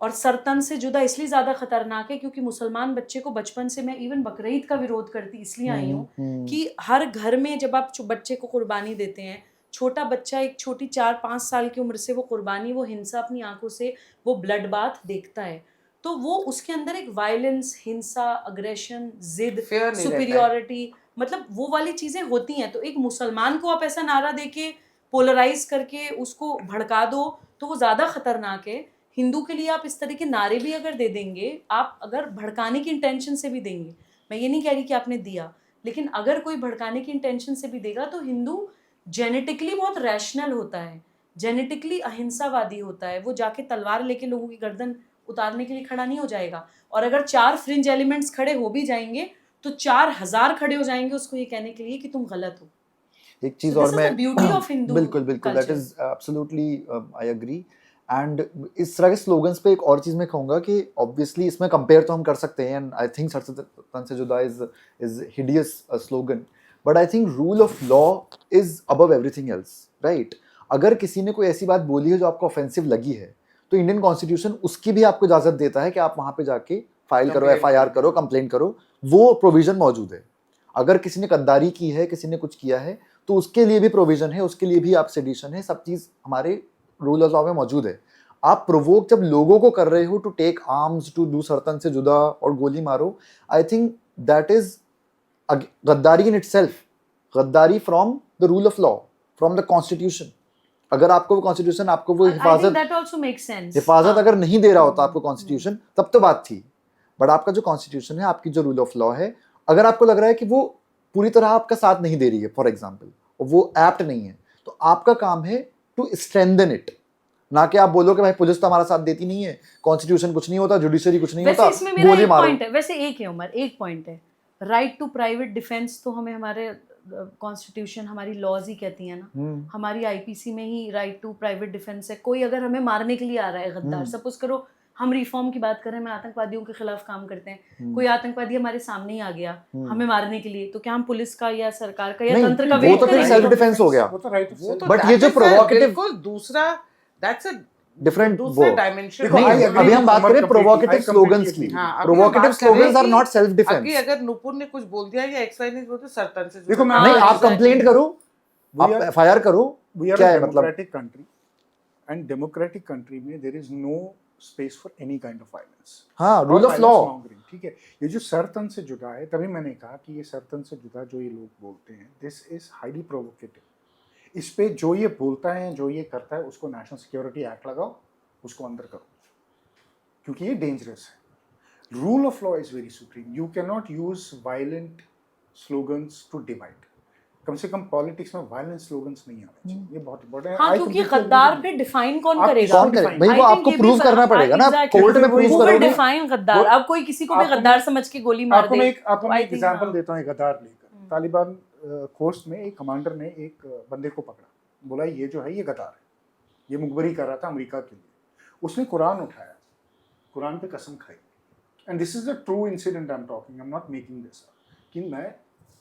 और सरतन से जुदा इसलिए ज़्यादा खतरनाक है क्योंकि मुसलमान बच्चे को बचपन से, मैं इवन बकरीद का विरोध करती इसलिए आई हूँ कि हर घर में जब आप बच्चे को कुर्बानी देते हैं, छोटा बच्चा एक छोटी 4-5 साल की उम्र से वो कुर्बानी, वो हिंसा अपनी आंखों से, वो ब्लड बाथ देखता है, तो वो उसके अंदर एक वायलेंस, हिंसा, अग्रेशन, जिद, Fear नहीं रहता है. सुपीरियरिटी, मतलब वो वाली चीज़ें होती हैं. तो एक मुसलमान को आप ऐसा नारा दे के पोलराइज करके उसको भड़का दो तो वो ज़्यादा खतरनाक है. हिंदू के लिए आप इस तरह के नारे भी अगर दे देंगे, आप अगर भड़काने की इंटेंशन से भी देंगे, मैं ये नहीं कह रही कि आपने दिया, लेकिन अगर कोई भड़काने की इंटेंशन से भी देगा तो हिंदू जेनेटिकली बहुत रैशनल होता है, जेनेटिकली अहिंसावादी होता है. वो जाके तलवार लेके लोगों की गर्दन उतारने के लिए खड़ा नहीं हो जाएगा. और अगर 4 फ्रिंज एलिमेंट्स खड़े हो भी जाएंगे तो 4000 खड़े हो जाएंगे उसको ये कहने के लिए कि तुम गलत हो. एक चीज So और this is मैं the beauty of Hindu बिल्कुल that culture. Is absolutely I agree. And इस तरह के स्लोगन्स पे एक और चीज मैं कहूंगा कि ऑब्वियसली इसमें कंपेयर तो हम कर सकते हैं, एंड आई थिंक सरतन से जुदा is hideous slogan, but I think rule of law is above everything else, right? अगर किसी ने कोई ऐसी बात बोली है जो आपको ऑफेंसिव लगी है, तो इंडियन कॉन्स्टिट्यूशन उसकी भी आपको इजाजत देता है कि आप वहां पे जाके फाइल करो, FIR करो, कंप्लेन करो, वो प्रोविजन मौजूद है. अगर किसी ने गद्दारी की है, किसी ने कुछ किया है, तो उसके लिए भी प्रोविजन है, उसके लिए भी आप सेडिशन है, सब चीज हमारे रूल ऑफ लॉ में मौजूद है। आप प्रोवोक जब लोगों को कर रहे हो to take arms, to do certain से जुदा और गोली मारो, आई थिंक दैट इज गद्दारी इन इटसेल्फ, गद्दारी from the rule of law, from the constitution. अगर आपको वो कॉन्स्टिट्यूशन, आपको वो हिफाजत अगर नहीं दे रहा होता आपको कॉन्स्टिट्यूशन, तब तो बात थी। बट आपका जो कॉन्स्टिट्यूशन है, आपकी जो रूल ऑफ लॉ है, अगर आपको लग रहा है कि वो पूरी तरह आपका साथ नहीं दे रही है, फॉर एग्जाम्पल, वो एप्ट नहीं है, तो आपका काम है टू स्ट्रेंथन इट, ना कि आप बोलो कि भाई पुलिस तो हमारा साथ देती नहीं है, कॉन्स्टिट्यूशन कुछ नहीं होता, जुडिशरी कुछ नहीं होता, गोली मारो। वैसे एक है उमर, एक पॉइंट है, राइट टू प्राइवेट डिफेंस तो हमें हमारे कॉन्स्टिट्यूशन, हमारी लॉज ही कहती है ना, हमारी आईपीसी में ही राइट टू प्राइवेट डिफेंस है। कोई अगर हमें मारने के लिए आ रहा है गद्दार, सपोज करो हम रिफॉर्म की बात कर रहे हैं, हम आतंकवादियों के खिलाफ काम करते हैं, कोई आतंकवादी हमारे सामने ही आ गया हमें मारने के लिए, तो क्या हम पुलिस का या सरकार का या तंत्र का वेट करेंगे? सेल्फ डिफेंस हो गया। बट ये जो प्रोवोकेटिव, दूसरा, दैट्स अ डिफरेंट दूसरा डायमेंशन। नहीं, अभी हम बात करें प्रोवोकेटिव स्लोगन्स की। Provocative slogans are not self defence. अगर नुपुर ने कुछ बोल दिया या एक्सवाई ने बोल दिया, सरतन से देखो, नहीं, आप कंप्लेंट करो, आप एफआईआर करो, क्या है मतलब। Democratic country, and democratic country में there is no space for any kind of violence. हाँ, रूल ऑफ लॉ। ठीक है, ये जो सरतन से जुड़ा है, तभी मैंने कहा कि ये सरतन से जुड़ा जो ये लोग बोलते हैं, दिस इज हाईली प्रोवोकेटिव। इस पे जो ये बोलता है, जो ये करता है, उसको नेशनल सिक्योरिटी एक्ट लगाओ, उसको अंदर करो, क्योंकि ये डेंजरस है। Rule of law is very supreme. You can not use violent slogans to divide. कम से कम पॉलिटिक्स में वायलेंट स्लोगन्स नहीं आने चाहिए, ये बहुत इंपॉर्टेंट है। हाँ, क्योंकि गद्दार पे डिफाइन कौन करेगा? कौन करे भाई? वो आपको प्रूव करना पड़ेगा ना, कोर्ट में प्रूव करोगे। डिफाइन गद्दार, अब कोई किसी को भी गद्दार समझ के गोली मार दे। आपको मैं एक एग्जांपल देता हूँ गद्दार लेकर। तालिबान कोस्ट में एक कमांडर ने एक बंदे को पकड़ा, बोला ये जो है ये गद्दार है, ये मुखबरी कर रहा था अमेरिका के लिए। उसने कुरान उठाया, कुरान पे कसम खाई, and this is the true incident I am talking, I am not making this up, कि मैं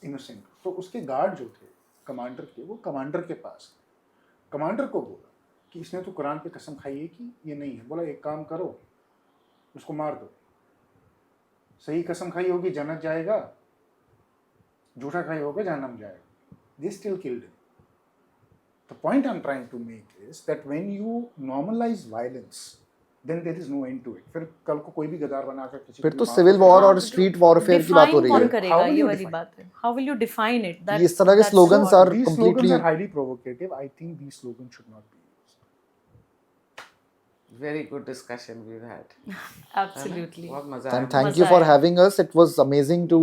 इनोसेंट। तो उसके गार्ड जो थे कमांडर के, वो कमांडर के पास, कमांडर को बोला कि इसने तो कुरान पे कसम खाई है कि ये नहीं है। बोला एक काम करो, उसको मार दो। सही कसम खाई होगी जन्नत जाएगा, झूठा खाई होगा जहन्नम जाएगा। They still killed him. The point I'm trying to make is that when you normalize violence, then there is no end to it. फिर कल को कोई भी गद्दार बनाकर किसी फिर तो सिविल वॉर और स्ट्रीट वॉरफेयर की बात हो रही है। कौन करेगा? ये वाली बात है। How will you define it? ये इस तरह के slogans are these completely slogans are highly provocative. I think these slogans should not be used. Very good discussion we've had. Absolutely. बहुत मजा आया। And thank you for having us. It was amazing to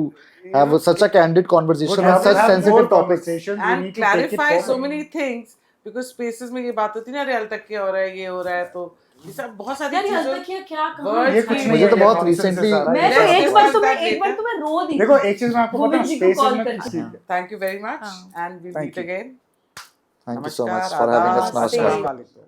have such a candid conversation on such sensitive topics. And clarify so many things, because spaces में ये बात होती है ना, real तक क्या हो रहा है, ये हो रहा है, तो ये सब बहुत सारी यार चीजें। तक क्या कहा? ये कुछ मुझे तो बहुत recently- मैं तो एक बार तो मैं रो दी। देखो एक चीज मैं आपको गोविंद बताऊं, जी को spaces call में करके। ठीक है। Thank you very much, and we'll Thank meet you. again. Thank you so much Namaskar, for having us. आदाब, Namaskar. अस्सलाम वालेकुम।